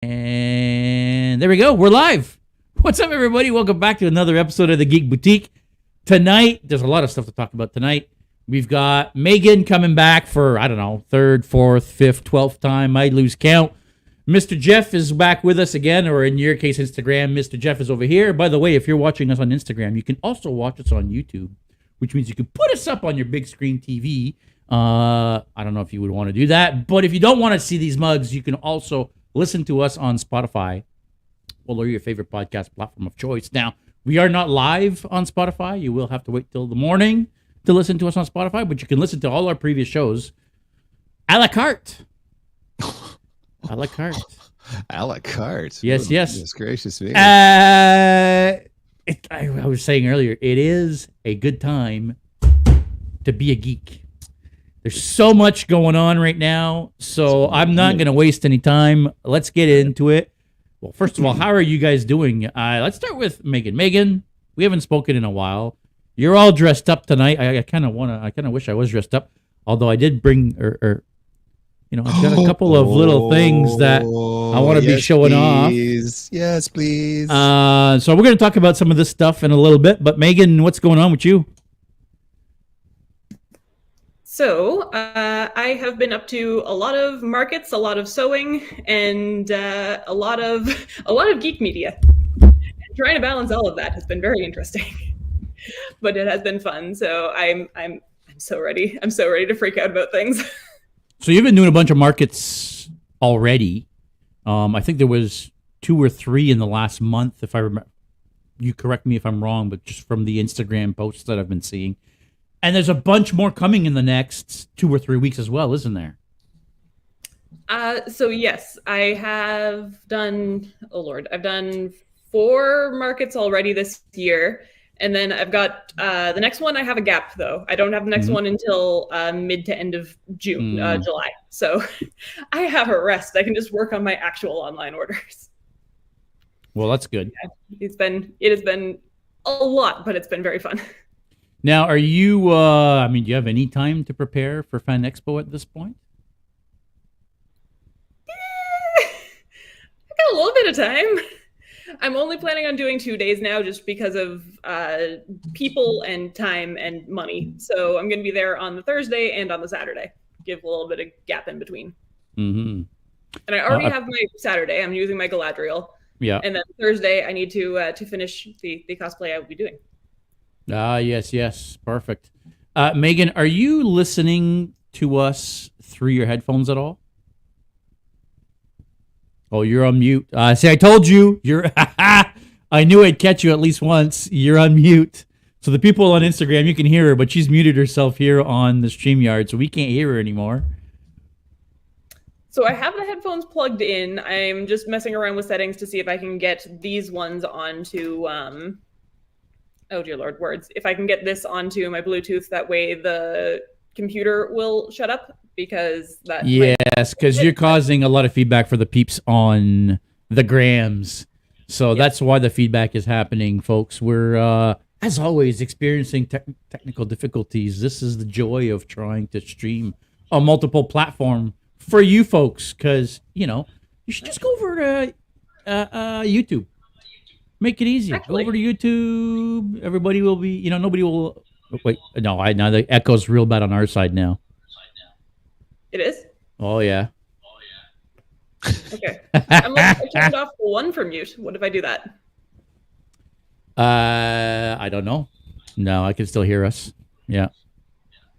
And there we go. We're live. What's up, everybody? Welcome back to another episode of the Geek Boutique. Tonight, there's a lot of stuff to talk about tonight. We've got Megan coming back for, I don't know, third, fourth, fifth, 12th time. I lose count. Mr. Jeff is back with us again, or in your case, Instagram. Mr. Jeff is over here. By the way, if you're watching us on Instagram, you can also watch us on YouTube, which means you can put us up on your big screen TV. I don't know if you would want to do that, but if you don't want to see these mugs, you can also listen to us on Spotify or your favorite podcast platform of choice. Now, we are not live on Spotify. You will have to wait till the morning to listen to us on Spotify, but you can listen to all our previous shows a la carte. A la carte. A la carte. Yes, yes. Goodness gracious me. I was saying earlier, it is a good time to be a geek. There's so much going on right now, so I'm not going to waste any time. Let's get into it. Well, first of all, how are you guys doing? Let's start with Megan. Megan, we haven't spoken in a while. You're all dressed up tonight. I kind of wish I was dressed up. Although I did bring, I've got a couple of little things that I want to be showing off. Yes, please. So we're going to talk about some of this stuff in a little bit. But Megan, what's going on with you? So I have been up to a lot of markets, a lot of sewing, and a lot of geek media. And trying to balance all of that has been very interesting, but it has been fun. So I'm so ready. I'm so ready to freak out about things. So you've been doing a bunch of markets already. I think there was 2 or 3 in the last month, if I remember. You correct me if I'm wrong, but just from the Instagram posts that I've been seeing. And there's a bunch more coming in the next 2 or 3 weeks as well, isn't there? So yes, I have done, I've done 4 markets already this year. And then I've got the next one. I have a gap, though. I don't have the next one until mid to end of June, July. So I have a rest. I can just work on my actual online orders. Well, that's good. Yeah, it has been a lot, but it's been very fun. Now, are you, do you have any time to prepare for Fan Expo at this point? I got a little bit of time. I'm only planning on doing 2 days now just because of people and time and money. So I'm going to be there on the Thursday and on the Saturday. Give a little bit of gap in between. Mm-hmm. And I already have my Saturday. I'm using my Galadriel. Yeah. And then Thursday, I need to finish the cosplay I will be doing. Yes. Perfect. Megan, are you listening to us through your headphones at all? Oh, you're on mute. See, I told you. I knew I'd catch you at least once. You're on mute. So the people on Instagram, you can hear her, but she's muted herself here on the StreamYard, so we can't hear her anymore. So I have the headphones plugged in. I'm just messing around with settings to see if I can get these ones onto... oh dear Lord, words. If I can get this onto my Bluetooth, that way the computer will shut up because that. Yes, because you're causing a lot of feedback for the peeps on the grams. So that's why the feedback is happening, folks. We're, as always, experiencing technical difficulties. This is the joy of trying to stream on multiple platform for you folks, because, you should just go over to YouTube. Make it easy. Exactly. Go over to YouTube. Everybody will be, nobody will. Wait, no, now the echo's real bad on our side now. It is? Oh, yeah. Okay. I turned off the one for mute. What if I do that? I don't know. No, I can still hear us. Yeah.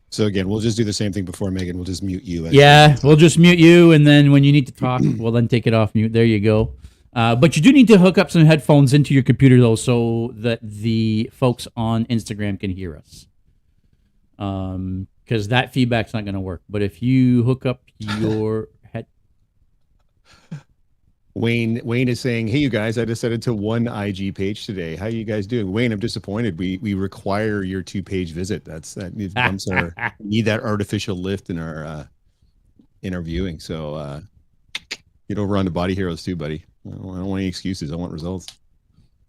So again, we'll just do the same thing before, Megan. We'll just mute you. Yeah, we'll just mute you, and then when you need to talk, we'll then take it off mute. There you go. But you do need to hook up some headphones into your computer, though, so that the folks on Instagram can hear us. Because that feedback's not going to work. But if you hook up your head... Wayne is saying, hey, you guys, I decided to 1 IG page today. How are you guys doing? Wayne, I'm disappointed. We require your 2-page visit. We need that artificial lift in our viewing. So get over on to Body Heroes too, buddy. I don't want any excuses. I want results.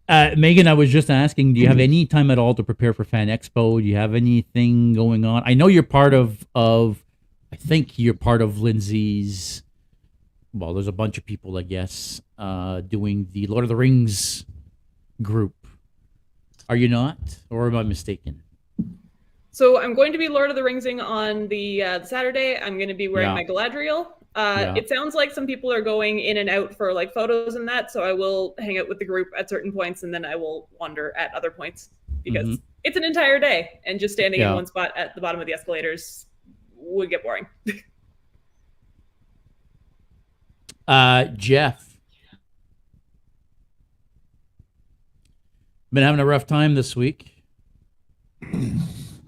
Megan, I was just asking, do you have any time at all to prepare for Fan Expo? Do you have anything going on? I know you're part of I think you're part of Lindsay's well, there's a bunch of people, I guess, doing the Lord of the Rings group. Are you not, or am I mistaken? So I'm going to be Lord of the Ringsing on the Saturday. I'm going to be wearing Yeah. my Galadriel. Yeah. It sounds like some people are going in and out for like photos and that. So I will hang out with the group at certain points, and then I will wander at other points because it's an entire day, and just standing in one spot at the bottom of the escalators would get boring. Jeff, been having a rough time this week.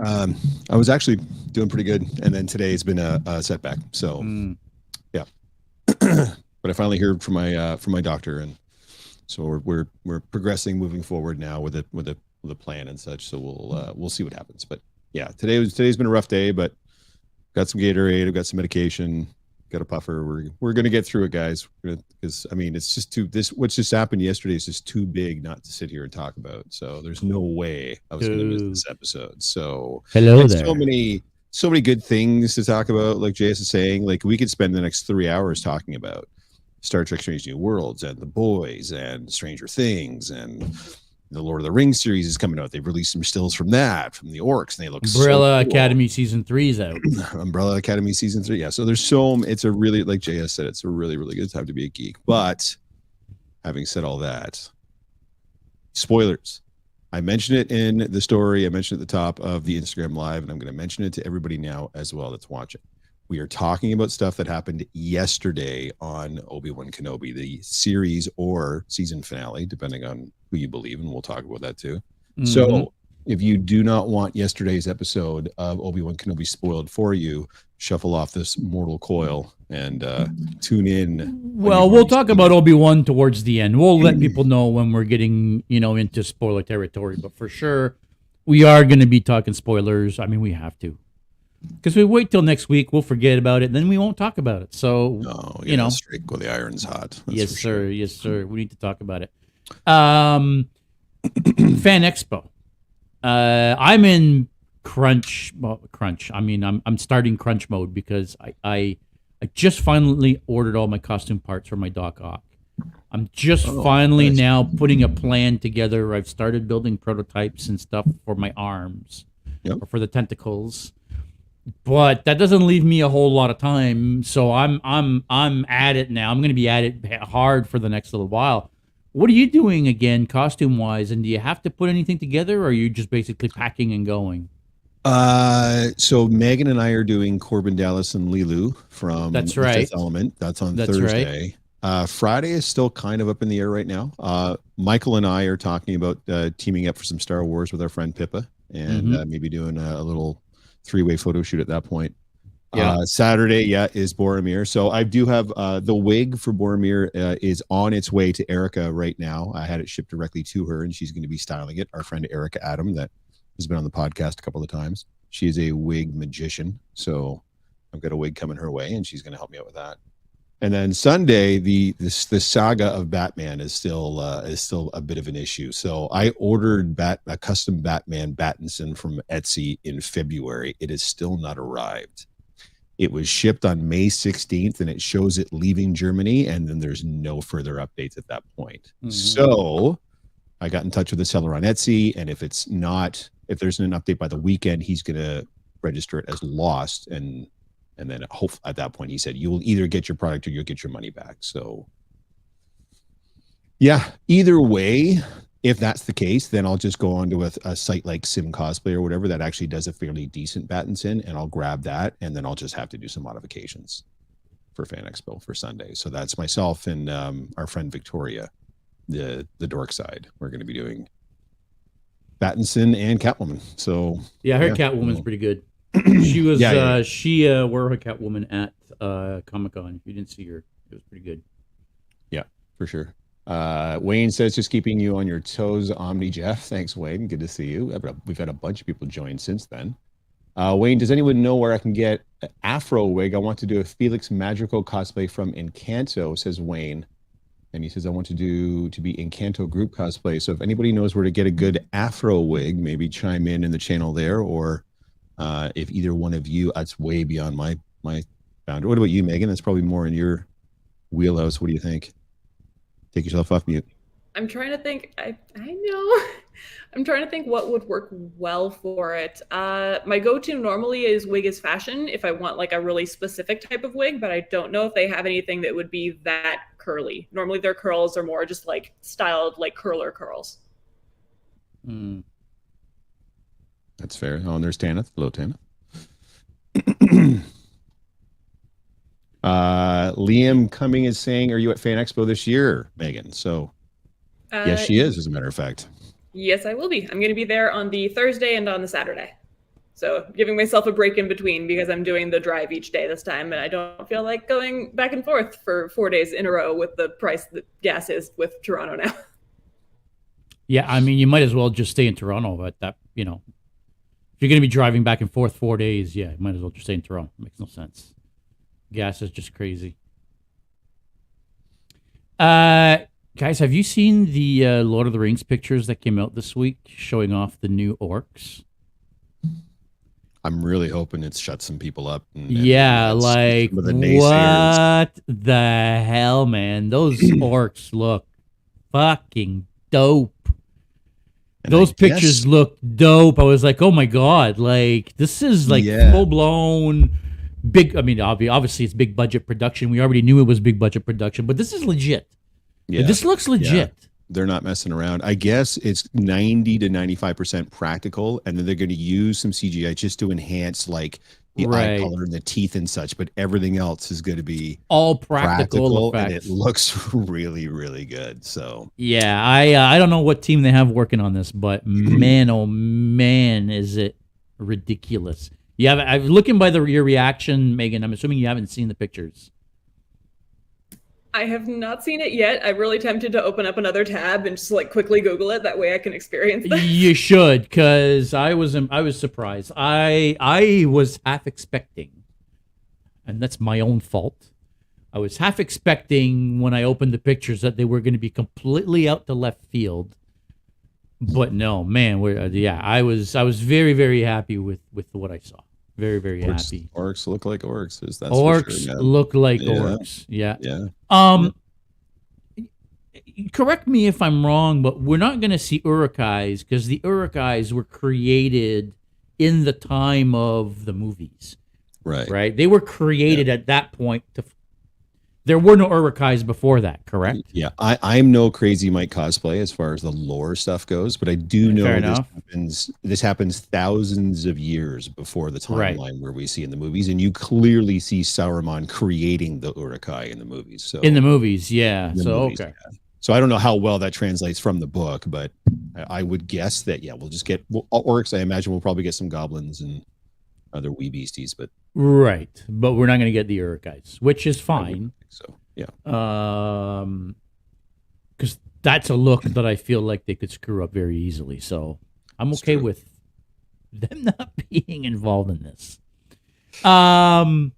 I was actually doing pretty good, and then today's been a setback. So, yeah. But I finally heard from my doctor, and so we're progressing, moving forward now with a plan and such. So we'll see what happens. But yeah, today's been a rough day, but got some Gatorade, I've got some medication, got a puffer. We're gonna get through it, guys. Because I mean, it's just what's just happened yesterday is just too big not to sit here and talk about. So there's no way I was gonna miss this episode. So hello there. So many good things to talk about. Like JS is saying, like we could spend the next 3 hours talking about Star Trek: Strange New Worlds and The Boys and Stranger Things, and the Lord of the Rings series is coming out. They've released some stills from the orcs, and they look Umbrella so cool. Academy season 3 is out. Umbrella Academy season 3. Yeah. So it's a really, like JS said, it's a really, really good time to be a geek. But having said all that, spoilers. I mentioned it in the story. I mentioned it at the top of the Instagram live, and I'm going to mention it to everybody now as well that's watching. We are talking about stuff that happened yesterday on Obi-Wan Kenobi, the series or season finale, depending on who you believe, and we'll talk about that too. So if you do not want yesterday's episode of Obi-Wan Kenobi spoiled for you, shuffle off this mortal coil and tune in. Well, we'll talk about Obi-Wan towards the end. We'll let people know when we're getting, into spoiler territory, but for sure, we are going to be talking spoilers. I mean, we have to. Because we wait till next week, we'll forget about it, and then we won't talk about it. So, strike while the iron's hot. Yes, sir. Sure. Yes, sir. We need to talk about it. Fan Expo. I'm in crunch. I mean, I'm starting crunch mode because I just finally ordered all my costume parts for my Doc Ock. I'm just finally now putting a plan together. I've started building prototypes and stuff for my arms, or for the tentacles. But that doesn't leave me a whole lot of time, so I'm at it now. I'm going to be at it hard for the next little while. What are you doing again, costume-wise, and do you have to put anything together, or are you just basically packing and going? So Megan and I are doing Corbin Dallas and Lilu from That's right. Fifth Element. That's on Thursday. Right. Friday is still kind of up in the air right now. Michael and I are talking about teaming up for some Star Wars with our friend Pippa, and maybe doing a little 3-way photo shoot at that point. Saturday, is Boromir. So I do have the wig for Boromir is on its way to Erica right now. I had it shipped directly to her, and she's going to be styling it. Our friend Erica Adam, that has been on the podcast a couple of times. She is a wig magician, so I've got a wig coming her way, and she's going to help me out with that. And then Sunday, the saga of Batman is still a bit of an issue. So I ordered a custom Batman Battinson from Etsy in February. It has still not arrived. It was shipped on May 16th, and it shows it leaving Germany, and then there's no further updates at that point. So I got in touch with the seller on Etsy, and if there's an update by the weekend, he's going to register it as lost, and then at that point, he said, you will either get your product or you'll get your money back. So, yeah, either way, if that's the case, then I'll just go on to a site like Sim Cosplay or whatever that actually does a fairly decent Battinson, and I'll grab that, and then I'll just have to do some modifications for Fan Expo for Sunday. So that's myself and our friend Victoria, the dork side. We're going to be doing Battinson and Catwoman. So I heard Catwoman's pretty good. She was she wore her Catwoman at Comic-Con. If you didn't see her, it was pretty good. Yeah, for sure. Wayne says, just keeping you on your toes, Omni Jeff. Thanks, Wayne. Good to see you. We've had a bunch of people join since then. Wayne, does anyone know where I can get an Afro wig? I want to do a Felix Magical cosplay from Encanto, says Wayne. And he says, I want to be Encanto group cosplay. So if anybody knows where to get a good Afro wig, maybe chime in the channel there, or if either one of you, that's way beyond my boundary. What about you, Megan? That's probably more in your Wheelhouse, what do you think? Take yourself off mute. I'm trying to think. I know. I'm trying to think what would work well for it. My go-to normally is wig is fashion if I want like a really specific type of wig, but I don't know if they have anything that would be that curly. Normally their curls are more just like styled like curler curls. That's fair. Oh, and there's Tanith. Hello, Tanith. Liam Cumming is saying, are you at Fan Expo this year, Megan? So yes, she is, as a matter of fact. Yes, I will be. I'm going to be there on the Thursday and on the Saturday. So giving myself a break in between because I'm doing the drive each day this time, and I don't feel like going back and forth for 4 days in a row with the price that gas is with Toronto now. Yeah, I mean, you might as well just stay in Toronto. But that, you know, if you're going to be driving back and forth 4 days, yeah, you might as well just stay in Toronto. It makes no sense. Gas is just crazy. Guys, have you seen the Lord of the Rings pictures that came out this week showing off the new orcs? I'm really hoping it's shut some people up. Yeah, like, what the hell, man? Those orcs look fucking dope. And those pictures look dope. I was like, oh my God, like, this is like full-blown big. I mean, obviously it's big budget production. We already knew it was big budget production, but this is legit. Yeah, this looks legit. Yeah. They're not messing around. I guess it's 90 to 95% practical, and then they're going to use some CGI just to enhance like the eye color and the teeth and such. But everything else is going to be all practical effects. And it looks really, really good. So yeah, I don't know what team they have working on this, but man, oh man, is it ridiculous. I'm looking by your reaction, Megan. I'm assuming you haven't seen the pictures. I have not seen it yet. I'm really tempted to open up another tab and just like quickly Google it. That way I can experience this. You should, because I was surprised. I was half expecting, and that's my own fault. I was half expecting when I opened the pictures that they were going to be completely out to left field. But no, man, I was very, very happy with what I saw. Very, very happy. Orcs look like orcs. That's orcs for sure, look like orcs. Yeah. Correct me if I'm wrong, but we're not going to see Urukais because the Urukais were created in the time of the movies. Right. They were created at that point. There were no Urukais before that, correct? Yeah, I'm no crazy Mike cosplay as far as the lore stuff goes, but I do know this happens thousands of years before the timeline where we see in the movies, and you clearly see Saruman creating the Urukai in the movies. So in the movies, yeah. So I don't know how well that translates from the book, but I would guess that we'll just get orcs. I imagine we'll probably get some goblins and other wee beasties, but but we're not going to get the Urukais, which is fine. So yeah, because that's a look that I feel like they could screw up very easily. So I'm okay with them not being involved in this. Have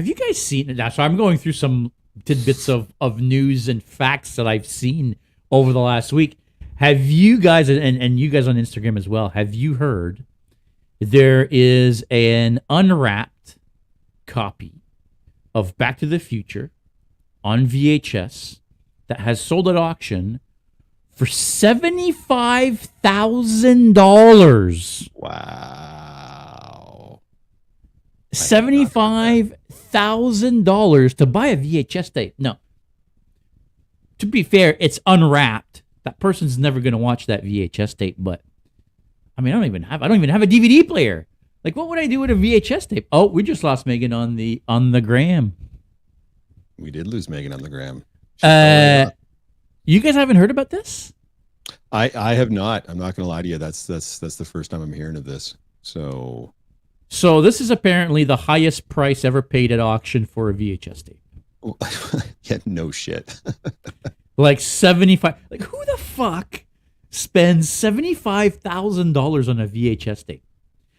you guys seen it? So I'm going through some tidbits of news and facts that I've seen over the last week. Have you guys, and you guys on Instagram as well, have you heard there is an unwrapped copy of Back to the Future on VHS that has sold at auction for $75,000. Wow. $75,000 to buy a VHS tape. No. To be fair, it's unwrapped. That person's never going to watch that VHS tape, but I mean, I don't even have a DVD player. Like, what would I do with a VHS tape? Oh, we just lost Megan on the gram. We did lose Megan on the gram. You guys haven't heard about this? I have not. I'm not going to lie to you. That's the first time I'm hearing of this. So this is apparently the highest price ever paid at auction for a VHS tape. Yeah, no shit. Like 75. Like, who the fuck spends $75,000 on a VHS tape?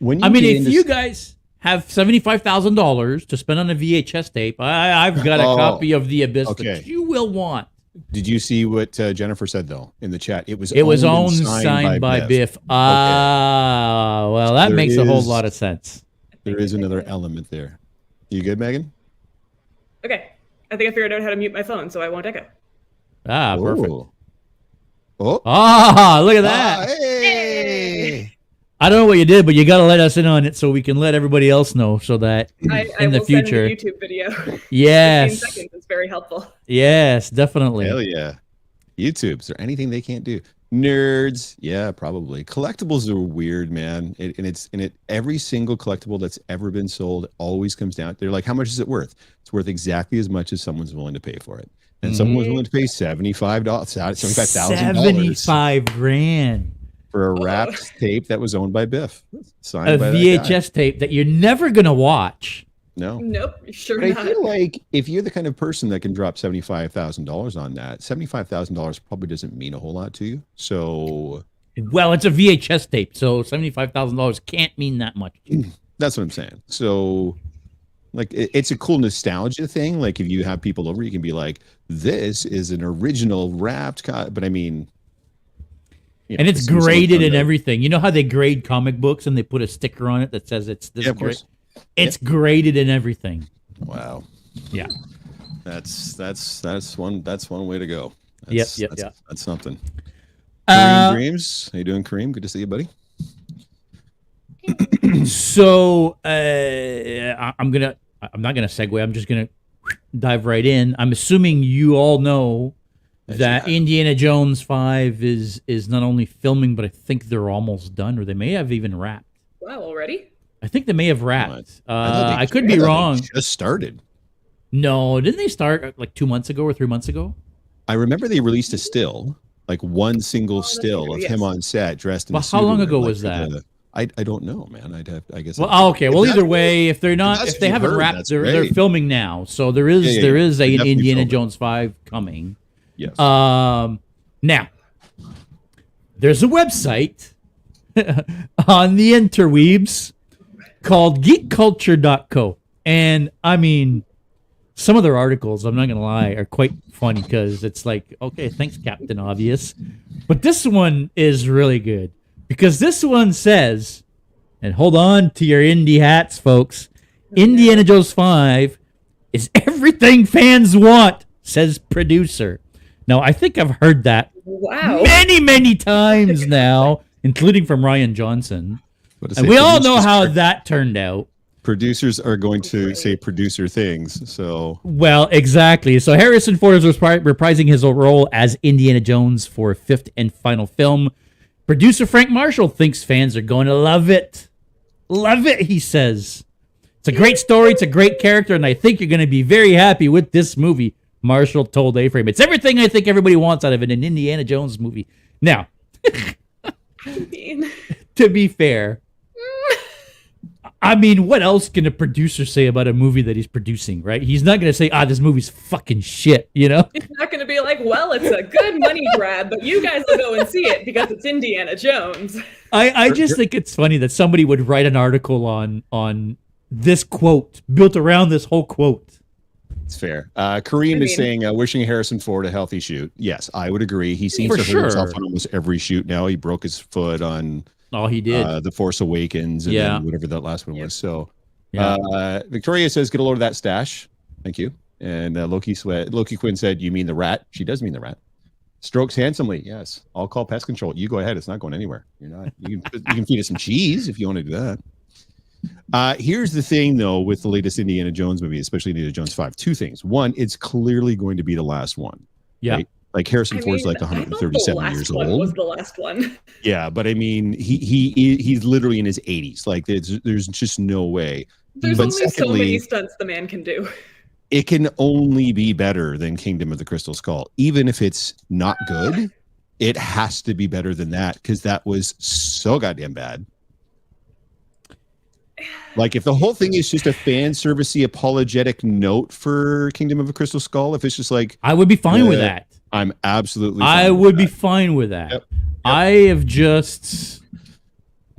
If you guys have $75,000 to spend on a VHS tape, I've got a copy of The Abyss that you will want. Did you see what Jennifer said though in the chat? It was owned and signed by Biff. Well, that makes a whole lot of sense. There is another element there. You good, Megan? Okay. I think I figured out how to mute my phone so I won't echo. Ah, perfect. Oh. Ah, look at that. Hey. I don't know what you did, but you got to let us in on it so we can let everybody else know so that I in the will future. send the YouTube video. Yes. 15 seconds is very helpful. Yes, definitely. Hell yeah. YouTube. Is there anything they can't do? Nerds. Yeah, probably. Collectibles are weird, man. Every single collectible that's ever been sold always comes down. They're like, how much is it worth? It's worth exactly as much as someone's willing to pay for it. And someone was willing to pay $75,000 $75,000 for a wrapped tape that was owned by Biff. Signed a by that VHS tape that you're never gonna watch. No. Nope, sure But not. I feel like if you're the kind of person that can drop $75,000 on that, $75,000 probably doesn't mean a whole lot to you. So, Well, it's a VHS tape, so $75,000 can't mean that much. that's what I'm saying. So, like, it's a cool nostalgia thing. Like, if you have people over, you can be like, "This is an original wrapped." But I mean, and it's graded and everything. You know how they grade comic books and they put a sticker on it that says it's this great. It's graded and everything. Wow. Yeah. That's one way to go. Yep. That's something. Kareem Dreams, how you doing, Kareem? Good to see you, buddy. So I'm not gonna segue. I'm just gonna dive right in. I'm assuming you all know that Indiana Jones 5 is not only filming, but I think they're almost done, or they may have even wrapped. Wow, already? I think they may have wrapped. I could be wrong. Just started. No, didn't they start like 2 months ago or 3 months ago? I remember they released a still, like one single still of him on set dressed in. Well, how long ago was that? I don't know, man. I guess. Well, okay. Well, either way, if they haven't wrapped, they're filming now. So there is an Indiana Jones 5 coming. Yes. Now there's a website on the interweebs called geekculture.co, and I mean, some of their articles, I'm not gonna lie, are quite funny because it's like, okay, thanks, Captain Obvious, but this one is really good because this one says, and hold on to your indie hats, folks, Indiana Jones 5 is everything fans want, says producer. Now, I think I've heard that many times now, including from Ryan Johnson. And we all know how that turned out. Producers are going to say producer things, so... Well, exactly. So Harrison Ford is reprising his role as Indiana Jones for a fifth and final film. Producer Frank Marshall thinks fans are going to love it. Love it, he says. It's a great story, it's a great character, and I think you're going to be very happy with this movie, Marshall told A-Frame. It's everything I think everybody wants out of an Indiana Jones movie. Now, to be fair, I mean, what else can a producer say about a movie that he's producing, right? He's not going to say, this movie's fucking shit, you know? He's not going to be like, well, it's a good money grab, but you guys will go and see it because it's Indiana Jones. I just think it's funny that somebody would write an article on this quote, built around this whole quote. It's fair. Kareem is saying, wishing Harrison Ford a healthy shoot. Yes, I would agree. He seems to hurt himself on almost every shoot now. He broke his foot on... Oh, he did. The Force Awakens and then whatever that last one was. So Victoria says, get a load of that stash. Thank you. And Loki Quinn said, you mean the rat? She does mean the rat. Strokes handsomely. Yes. I'll call pest control. You go ahead. It's not going anywhere. You're not. You can feed it some cheese if you want to do that. Here's the thing, though, with the latest Indiana Jones movie, especially Indiana Jones 5. Two things. One, it's clearly going to be the last one. Yeah. Right? Like Harrison Ford's like 137 years old. Was the last one? Yeah, but I mean, he's literally in his 80s. Like there's just no way. There's only so many stunts the man can do. It can only be better than Kingdom of the Crystal Skull. Even if it's not good, it has to be better than that because that was so goddamn bad. Like if the whole thing is just a fan servicey apologetic note for Kingdom of the Crystal Skull, if it's just like I would be fine with that. I'm absolutely fine I would be fine with that. Yep. I have just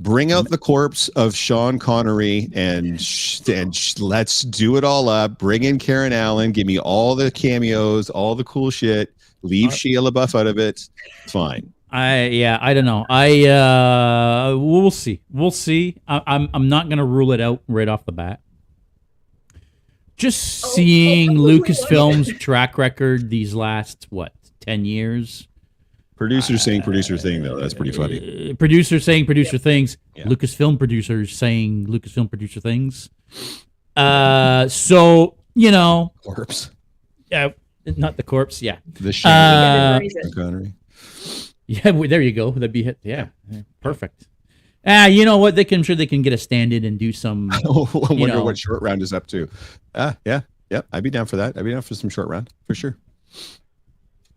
bring out the corpse of Sean Connery and let's do it all up. Bring in Karen Allen. Give me all the cameos, all the cool shit. Leave Shia LaBeouf out of it. Fine. I don't know. We'll see. I'm not gonna rule it out right off the bat. Just Oh, seeing probably Lucasfilm's track record these last 10 years. Producers saying producer thing though. That's pretty funny. Producers saying producer things. Yeah. Lucasfilm producers saying Lucasfilm producer things. So Corpse. not the corpse. Yeah. The Shannon Reason. Connery. Yeah. There you go. That'd be it. Yeah. Perfect. You know what? I'm sure they can get a stand-in and do some. I wonder what short round is up to. Yeah. I'd be down for that. I'd be down for some short round for sure.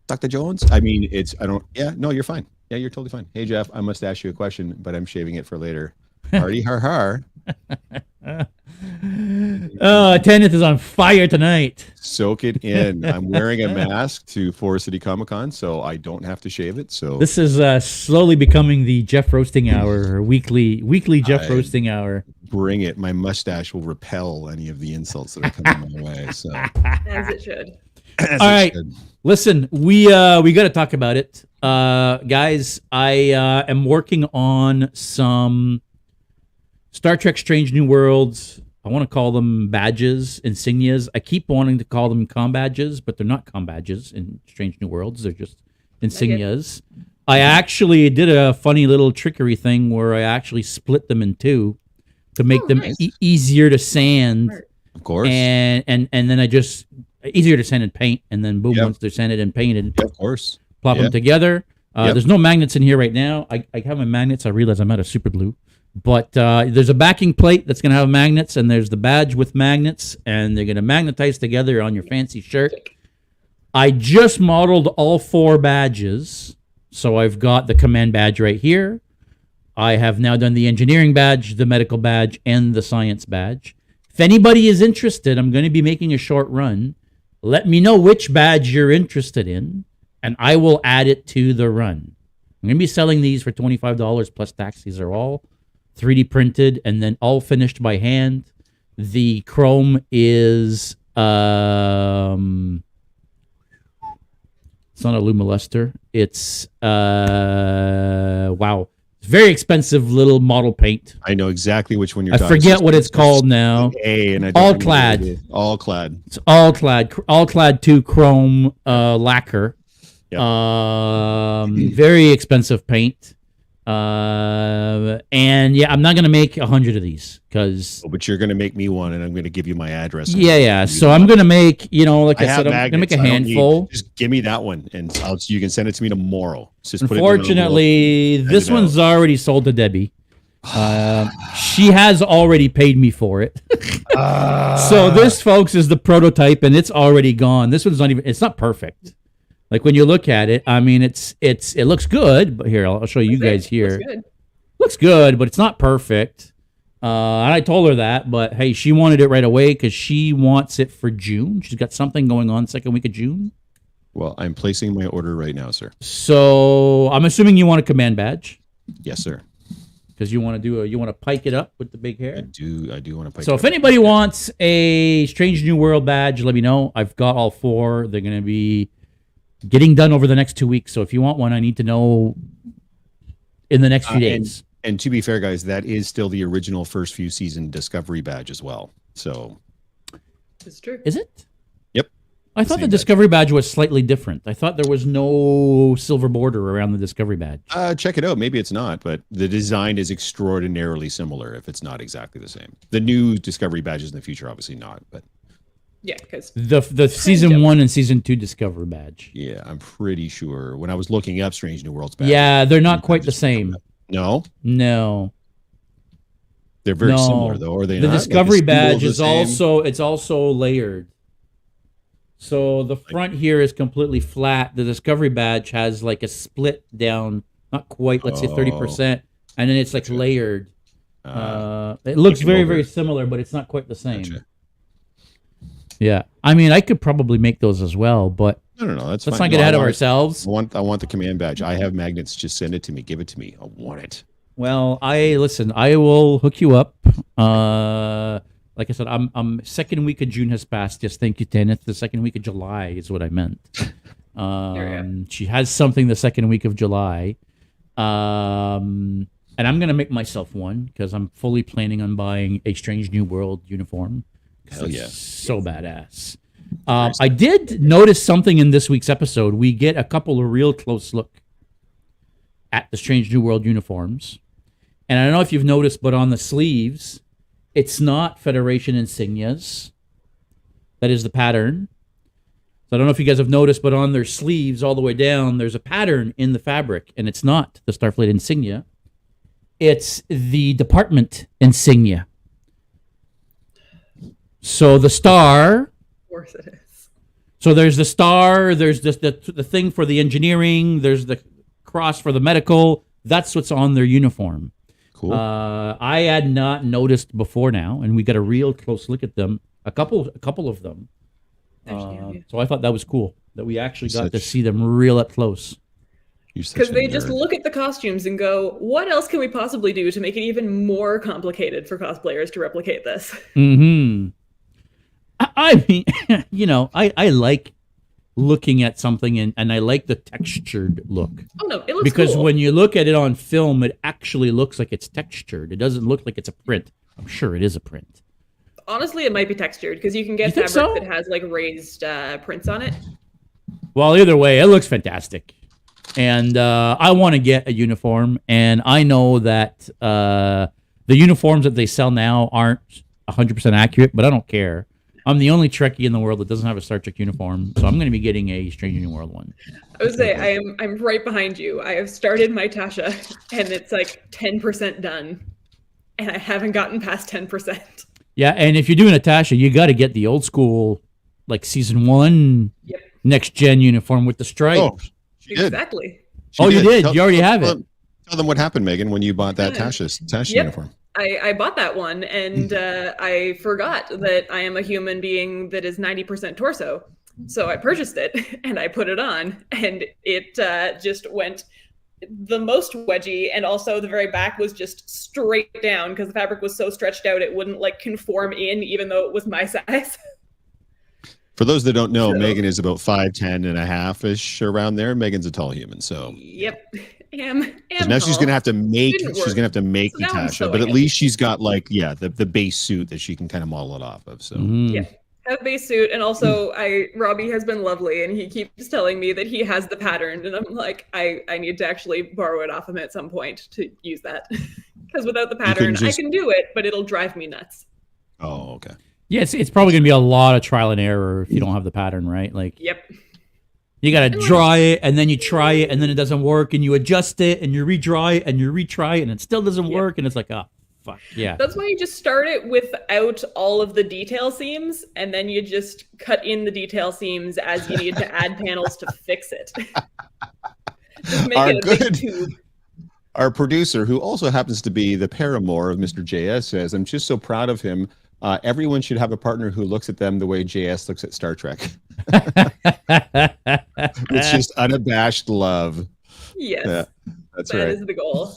Dr. Jones. I mean, no, you're fine. Yeah, you're totally fine. Hey, Jeff, I must ask you a question, but I'm shaving it for later. Hardy har har. Attendance is on fire tonight. Soak it in. I'm wearing a mask to Forest City Comic Con, so I don't have to shave it. So this is slowly becoming the Jeff Roasting Hour, or weekly Jeff Roasting Hour. Bring it. My mustache will repel any of the insults that are coming my way. So As it should. All right. Listen, we got to talk about it. Guys, I am working on some Star Trek Strange New Worlds. I want to call them badges, insignias. I keep wanting to call them com badges, but they're not com badges in Strange New Worlds. They're just insignias. I actually did a funny little trickery thing where I actually split them in two to make them easier to sand. Of course. And then I just easier to sand and paint, and then boom, once they're sanded and painted, of course, plop them together. There's no magnets in here right now. I have my magnets. I realize I'm out of super glue, but there's a backing plate that's going to have magnets, and there's the badge with magnets, and they're going to magnetize together on your fancy shirt. I just modeled all 4 badges, so I've got the command badge right here. I have now done the engineering badge, the medical badge, and the science badge. If anybody is interested, I'm going to be making a short run. Let me know which badge you're interested in, and I will add it to the run. I'm going to be selling these for $25 plus tax. These are all 3D printed and then all finished by hand. The chrome is it's not a Lumiluster. It's wow. Very expensive little model paint. I know exactly which one you're talking about. I forget what it's called now. All clad. All clad. It's all clad. All clad 2 chrome lacquer. Yep. Very expensive paint. And yeah, I'm not gonna make 100 of these because. Oh, but you're gonna make me one, and I'm gonna give you my address. Yeah. So I'm gonna make, like I said, I'm gonna make a handful. Just give me that one, and you can send it to me tomorrow. Just Unfortunately, this one's already sold to Debbie. She has already paid me for it. So this, folks, is the prototype, and it's already gone. This one's not even. It's not perfect. Like when you look at it, I mean, it looks good. But here, I'll show you guys here. Looks good, but it's not perfect. And I told her that, but hey, she wanted it right away because she wants it for June. She's got something going on second week of June. Well, I'm placing my order right now, sir. So I'm assuming you want a command badge. Yes, sir. Because you want to pike it up with the big hair. I do want to pike. So if anybody wants a Strange New World badge, let me know. I've got all 4. They're going to be getting done over the next 2 weeks. So if you want one, I need to know in the next few days. And to be fair, guys, that is still the original first few season Discovery badge as well. So it's true. Is it? Yep. I thought the Discovery badge was slightly different. I thought there was no silver border around the Discovery badge. Check it out. Maybe it's not, but the design is extraordinarily similar if it's not exactly the same. The new Discovery badges in the future, obviously not, but yeah, because the season 1 and season 2 Discovery badge. Yeah, I'm pretty sure when I was looking up Strange New Worlds badges. Yeah, they're not quite the same. No. They're very similar though, are they not? The Discovery badge is same? also layered. So the front here is completely flat. The Discovery badge has like a split down, not quite, let's say 30%, and then it's like layered. It looks very, very similar, but it's not quite the same. Gotcha. Yeah, I mean, I could probably make those as well, but no, that's let's fine. not get ahead of ourselves. I want the command badge. I have magnets. Just send it to me. Give it to me. I want it. Well, I will hook you up. Like I said, I'm second week of June has passed. Yes, thank you, Kenneth. The second week of July is what I meant. She has something the second week of July. And I'm gonna make myself one because I'm fully planning on buying a Strange New World uniform. Hell yeah. So badass. I did notice something in this week's episode. We get a couple of real close look at the Strange New World uniforms. And I don't know if you've noticed, but on the sleeves, it's not Federation insignias. That is the pattern. So I don't know if you guys have noticed, but on their sleeves all the way down, there's a pattern in the fabric, and it's not the Starfleet insignia. It's the department insignia. So the star. Of course it is. So there's the star, there's the thing for the engineering, there's the cross for the medical. That's what's on their uniform. Cool. I had not noticed before now, and we got a real close look at them. A couple of them. So I thought that was cool that we actually got to see them real up close. Because they just look at the costumes and go, what else can we possibly do to make it even more complicated for cosplayers to replicate this? Mm-hmm. I mean, I like looking at something and I like the textured look. Oh, no, it looks because cool. when you look at it on film, it actually looks like it's textured. It doesn't look like it's a print. I'm sure it is a print. Honestly, it might be textured because you can get fabric that has like raised prints on it. Well, either way, it looks fantastic. And I want to get a uniform. And I know that the uniforms that they sell now aren't 100% accurate, but I don't care. I'm the only Trekkie in the world that doesn't have a Star Trek uniform, so I'm going to be getting a Strange New World one. I would say I'm right behind you. I have started my Tasha, and it's like 10% done, and I haven't gotten past 10%. Yeah, and if you're doing a Tasha, you got to get the old school, like season 1 next gen uniform with the stripe. Oh, exactly. You did. You already have it. Tell them what happened, Megan, when you bought that Tasha uniform. I bought that one, and I forgot that I am a human being that is 90% torso. So I purchased it, and I put it on, and it just went the most wedgy, and also the very back was just straight down because the fabric was so stretched out it wouldn't like conform in, even though it was my size. For those that don't know, Megan is about 5'10" and a half-ish around there. Megan's a tall human, so. Yep. Now she's gonna have to make the Tasha, but at least she's got like the base suit that she can kind of model it off of. So have base suit, and also Robbie has been lovely, and he keeps telling me that he has the pattern, and I'm like, I need to actually borrow it off him at some point to use that, because without the pattern I can do it, but it'll drive me nuts. Oh, okay. Yeah, it's probably gonna be a lot of trial and error if you don't have the pattern, right? Like, you got to dry it, and then you try it, and then it doesn't work, and you adjust it, and you redry it, and you retry it, and it still doesn't work, and it's like, oh, fuck, yeah. That's why you just start it without all of the detail seams, and then you just cut in the detail seams as you need to add panels to fix it. Just make it a big tube. Our producer, who also happens to be the paramour of Mr. JS, says, I'm just so proud of him. Everyone should have a partner who looks at them the way JS looks at Star Trek. It's just unabashed love. Yes. Yeah, that's right. That is the goal.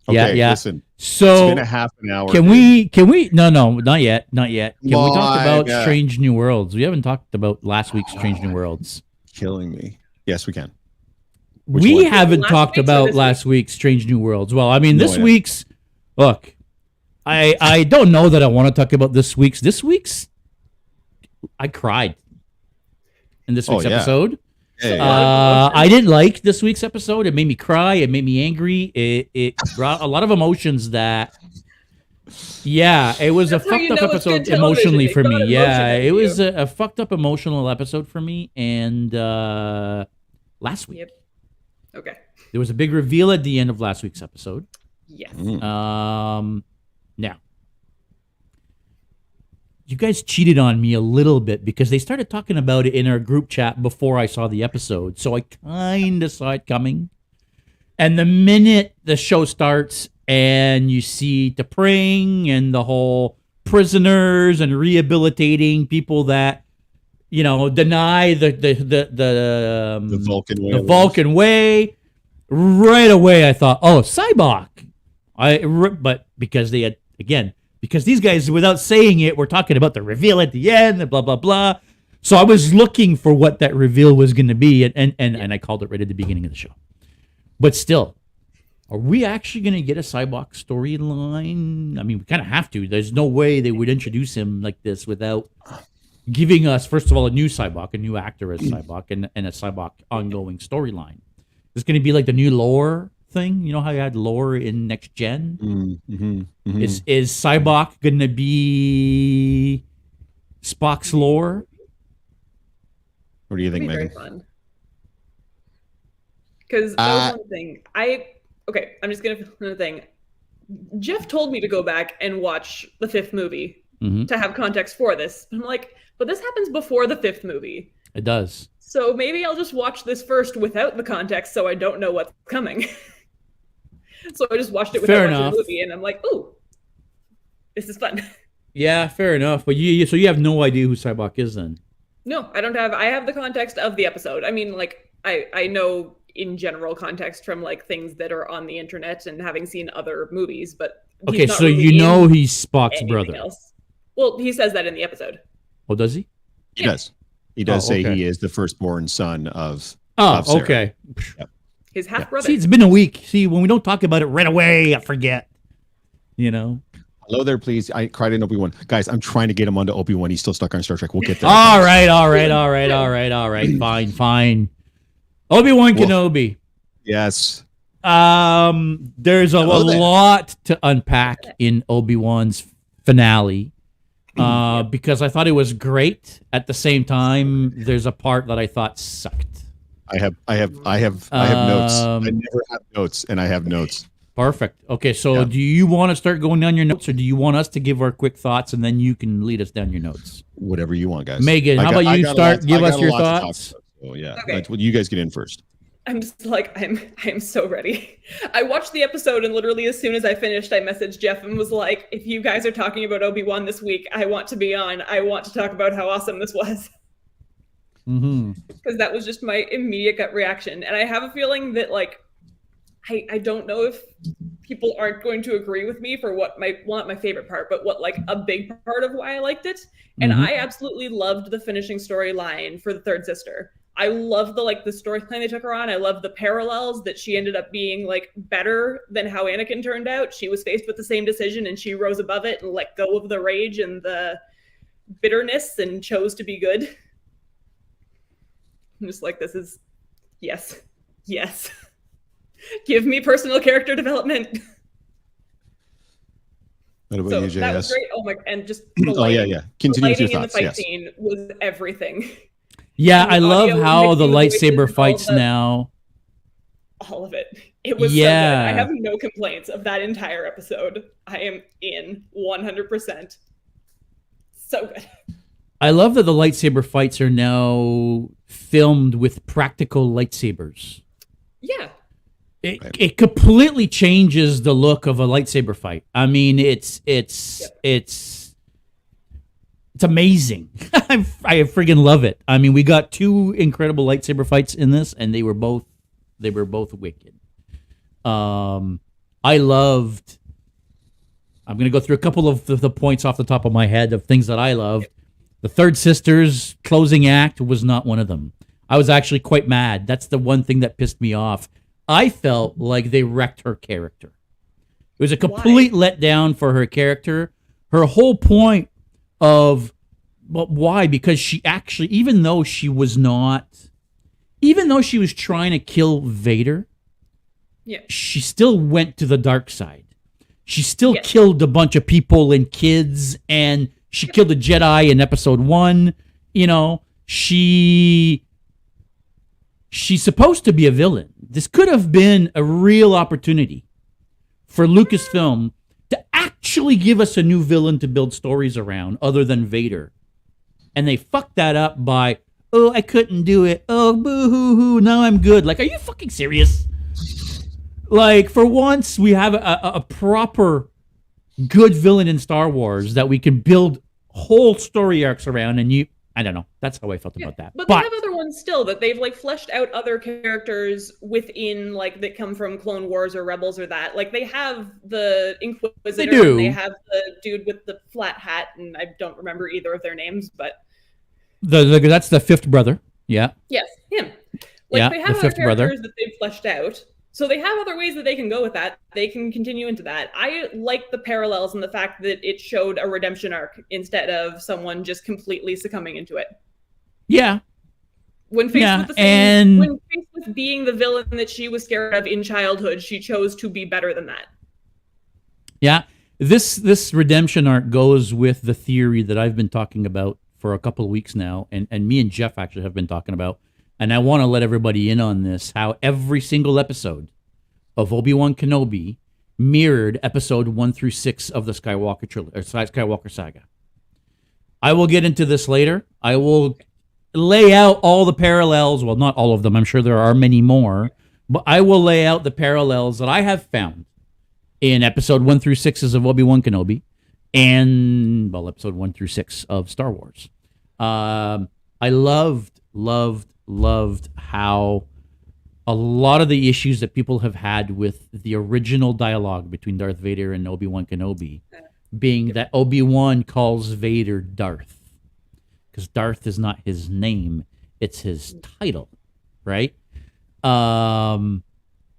Okay, listen. So it's been a half an hour. Can we no, not yet. Can we talk about God. Strange New Worlds? We haven't talked about last week's Strange New Worlds. Killing me. Yes, we can. We haven't talked about last week's Strange New Worlds. Well, I mean, this week's, look, I don't know that I want to talk about this week's. I cried in this week's episode. I didn't like this week's episode. It made me cry. It made me angry. It brought a lot of emotions that, it was a fucked up episode emotionally for me. Yeah, it was a fucked up emotional episode for me. And last week. Okay. There was a big reveal at the end of last week's episode. Yes. Now, you guys cheated on me a little bit because they started talking about it in our group chat before I saw the episode. So I kind of saw it coming. And the minute the show starts and you see T'Pring and the whole prisoners and rehabilitating people that, deny the Vulcan way, right away I thought, oh, Cybok. But because they had, because these guys, without saying it, were talking about the reveal at the end, and blah, blah, blah. So I was looking for what that reveal was going to be, and I called it right at the beginning of the show. But still, Are we actually going to get a Cyborg storyline? I mean, we kind of have to. There's no way they would introduce him like this without giving us, first of all, a new Cyborg, a new actor as Cyborg, and a Cyborg ongoing storyline. It's going to be like the new lore thing. You know how you had lore in Next Gen? Is Cyborg going to be Spock's lore? What do you think, Megan? Because that was one thing. I'm just going to another thing. Jeff told me to go back and watch the 5th movie to have context for this. I'm like, but this happens before the 5th movie. It does. So maybe I'll just watch this first without the context so I don't know what's coming. So I just watched it without watching the movie, and I'm like, ooh, this is fun. Yeah, fair enough. But so you have no idea who Cyborg is then? No, I don't have. I have the context of the episode. I mean, like, I know in general context from like things that are on the internet and having seen other movies, but okay, so really you know he's Spock's brother. Else. Well, he says that in the episode. Oh, does he? He does. He does say he is the firstborn son of. Oh, okay. Yep. His half brother. See, it's been a week. See, when we don't talk about it right away, I forget. You know. Hello there, please. I cried in Obi-Wan. Guys, I'm trying to get him onto Obi-Wan. He's still stuck on Star Trek. We'll get there. All right. Fine. Obi-Wan Kenobi. Yes. There's a lot to unpack in Obi-Wan's finale. Because I thought it was great. At the same time, there's a part that I thought sucked. I have notes. I never have notes, and I have notes. Perfect. Okay, so do you want to start going down your notes, or do you want us to give our quick thoughts, and then you can lead us down your notes? Whatever you want, guys. Megan, how about you start? Give us your thoughts. So yeah, okay. You guys get in first. I'm just like, I'm so ready. I watched the episode, and literally as soon as I finished, I messaged Jeff and was like, if you guys are talking about Obi-Wan this week, I want to be on. I want to talk about how awesome this was. Because that was just my immediate gut reaction. And I have a feeling that, like, I don't know if people aren't going to agree with me for what not my favorite part, but what like a big part of why I liked it. And I absolutely loved the finishing storyline for the third sister. I love the storyline they took her on. I love the parallels that she ended up being like better than how Anakin turned out. She was faced with the same decision and she rose above it and let go of the rage and the bitterness and chose to be good. I'm just like, this is yes. Give me personal character development. What about you, JS? That was great. Oh my, and just the lighting, Continue with your thoughts. The lighting in the fight scene was everything. Yeah, I love how the lightsaber fights now. All of it. It was so good. I have no complaints of that entire episode. I am in 100%. So good. I love that the lightsaber fights are now filmed with practical lightsabers. Yeah. It completely changes the look of a lightsaber fight. I mean, it's amazing. I friggin' love it. I mean, we got two incredible lightsaber fights in this, and they were both wicked. I loved. I'm gonna go through a couple of the points off the top of my head of things that I loved. The third sister's closing act was not one of them. I was actually quite mad. That's the one thing that pissed me off. I felt like they wrecked her character. It was a complete letdown for her character. Her whole point of, but why? Because she actually, even though she was trying to kill Vader, she still went to the dark side. She still killed a bunch of people and kids, and she killed a Jedi in episode 1. You know, she's supposed to be a villain. This could have been a real opportunity for Lucasfilm to actually give us a new villain to build stories around other than Vader. And they fucked that up by, oh, I couldn't do it. Oh, boo-hoo-hoo, now I'm good. Like, are you fucking serious? Like, for once, we have a proper good villain in Star Wars that we can build whole story arcs around, and I don't know. That's how I felt about that. But they have other ones still that they've like fleshed out other characters within like that come from Clone Wars or Rebels or that. Like they have the Inquisitor and they have the dude with the flat hat, and I don't remember either of their names, but that's the fifth brother. Yeah. Yes, him. Like they have the other fifth brother characters that they've fleshed out. So they have other ways that they can go with that. They can continue into that. I like the parallels and the fact that it showed a redemption arc instead of someone just completely succumbing into it. Yeah. When faced with the same, when faced with being the villain that she was scared of in childhood, she chose to be better than that. Yeah. This redemption arc goes with the theory that I've been talking about for a couple of weeks now, and me and Jeff actually have been talking about. And I want to let everybody in on this, how every single episode of Obi-Wan Kenobi mirrored episode 1 through 6 of the Skywalker trilogy, or Skywalker saga. I will get into this later. I will lay out all the parallels. Well, not all of them. I'm sure there are many more. But I will lay out the parallels that I have found in episode 1 through 6 of Obi-Wan Kenobi and, well, episode 1 through 6 of Star Wars. I loved how a lot of the issues that people have had with the original dialogue between Darth Vader and Obi-Wan Kenobi being that Obi-Wan calls Vader Darth, because Darth is not his name, it's his title, right? And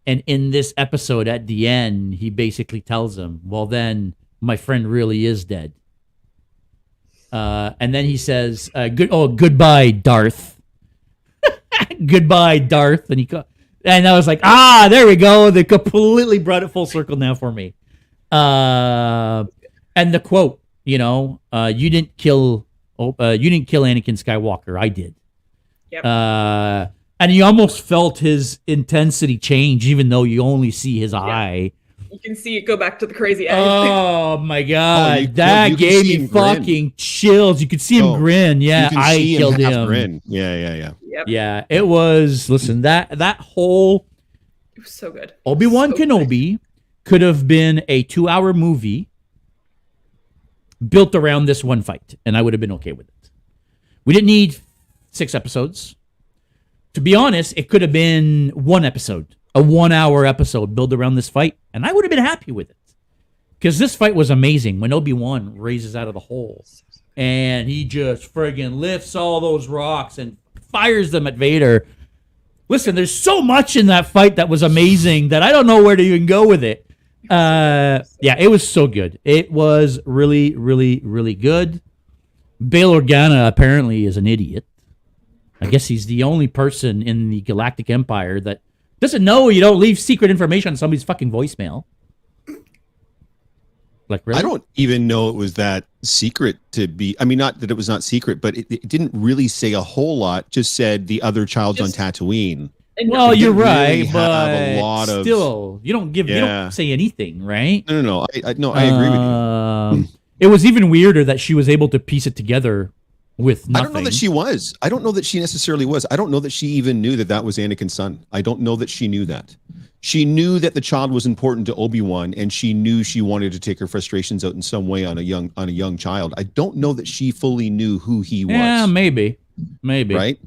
in this episode at the end, he basically tells him, well, then my friend really is dead. And then he says, goodbye, Darth. Goodbye, Darth. And I was like, there we go. They completely brought it full circle now for me. And the quote, you didn't kill Anakin Skywalker. I did. Yep. And you almost felt his intensity change, even though you only see his eye. You can see it go back to the crazy eyes. Oh my God, that gave me fucking chills. You could see him grin. Yeah, I killed him. Grin. Yeah. Yep. Yeah, it was. Listen, that whole it was so good. Obi-Wan Kenobi could have been a 2-hour movie built around this one fight, and I would have been okay with it. We didn't need 6 episodes. To be honest, it could have been one episode, a 1-hour episode built around this fight, and I would have been happy with it. Because this fight was amazing when Obi-Wan raises out of the hole, and he just friggin' lifts all those rocks and fires them at Vader. Listen, there's so much in that fight that was amazing that I don't know where to even go with it. Yeah, it was so good. It was really, really, really good. Bail Organa apparently is an idiot. I guess he's the only person in the Galactic Empire that doesn't know you don't leave secret information on somebody's fucking voicemail. Like, really? I don't even know it was that secret to be. I mean, not that it was not secret, but it didn't really say a whole lot. Just said the other child's on Tatooine. Well, you're right, really but a lot of, still, you don't say anything, right? No. I agree with you. It was even weirder that she was able to piece it together with nothing. I don't know that she was. I don't know that she necessarily was. I don't know that she even knew that was Anakin's son. I don't know that she knew that. She knew that the child was important to Obi-Wan, and she knew she wanted to take her frustrations out in some way on a young child. I don't know that she fully knew who he was. Yeah, maybe. Right?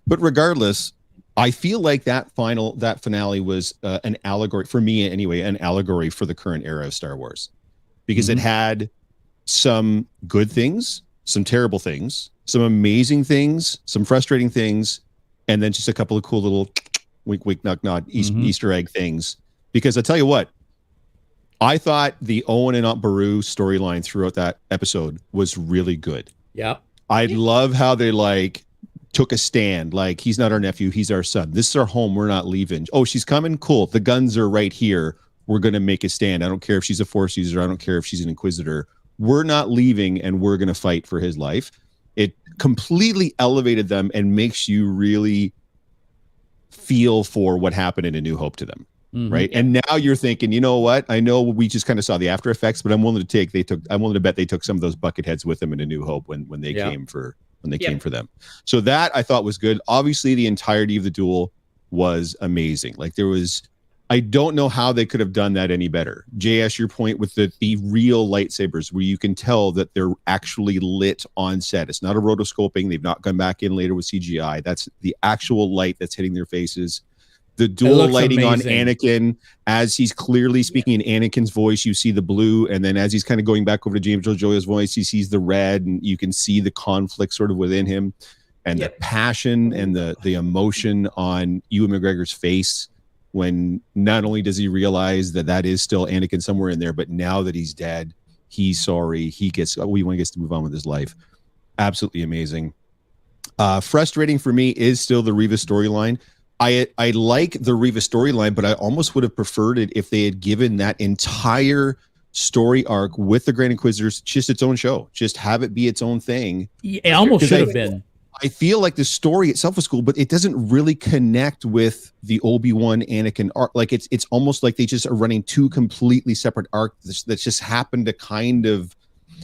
But regardless, I feel like that finale was an allegory, for me anyway, an allegory for the current era of Star Wars. Because it had some good things, some terrible things, some amazing things, some frustrating things, and then just a couple of cool little wink, wink, nod, nod, Easter egg things. Because I tell you what, I thought the Owen and Aunt Beru storyline throughout that episode was really good. Yeah. I love how they took a stand. Like, he's not our nephew, he's our son. This is our home, we're not leaving. Oh, she's coming? Cool. The guns are right here. We're going to make a stand. I don't care if she's a Force user. I don't care if she's an Inquisitor. We're not leaving, and we're going to fight for his life. It completely elevated them and makes you really feel for what happened in A New Hope to them. Right. And now you're thinking, you know what? I know we just kind of saw the after effects, but I'm willing to bet they took some of those bucket heads with them in A New Hope when they came for them. So that I thought was good. Obviously, the entirety of the duel was amazing. I don't know how they could have done that any better. JS, your point with the real lightsabers, where you can tell that they're actually lit on set. It's not a rotoscoping. They've not gone back in later with CGI. That's the actual light that's hitting their faces. The dual lighting on Anakin, as he's clearly speaking in Anakin's voice, you see the blue, and then as he's kind of going back over to James Earl Jones' voice, he sees the red, and you can see the conflict sort of within him, and the passion and the emotion on Ewan McGregor's face. when not only does he realize that is still Anakin somewhere in there, but now that he's dead, he's sorry. Obi-Wan gets to move on with his life. Absolutely amazing. Frustrating for me is still the Reva storyline. I like the Reva storyline, but I almost would have preferred it if they had given that entire story arc with the Grand Inquisitors just its own show. Just have it be its own thing. It almost should have been. I feel like the story itself was cool, but it doesn't really connect with the Obi-Wan Anakin arc. Like it's almost like they just are running two completely separate arcs that just happen to kind of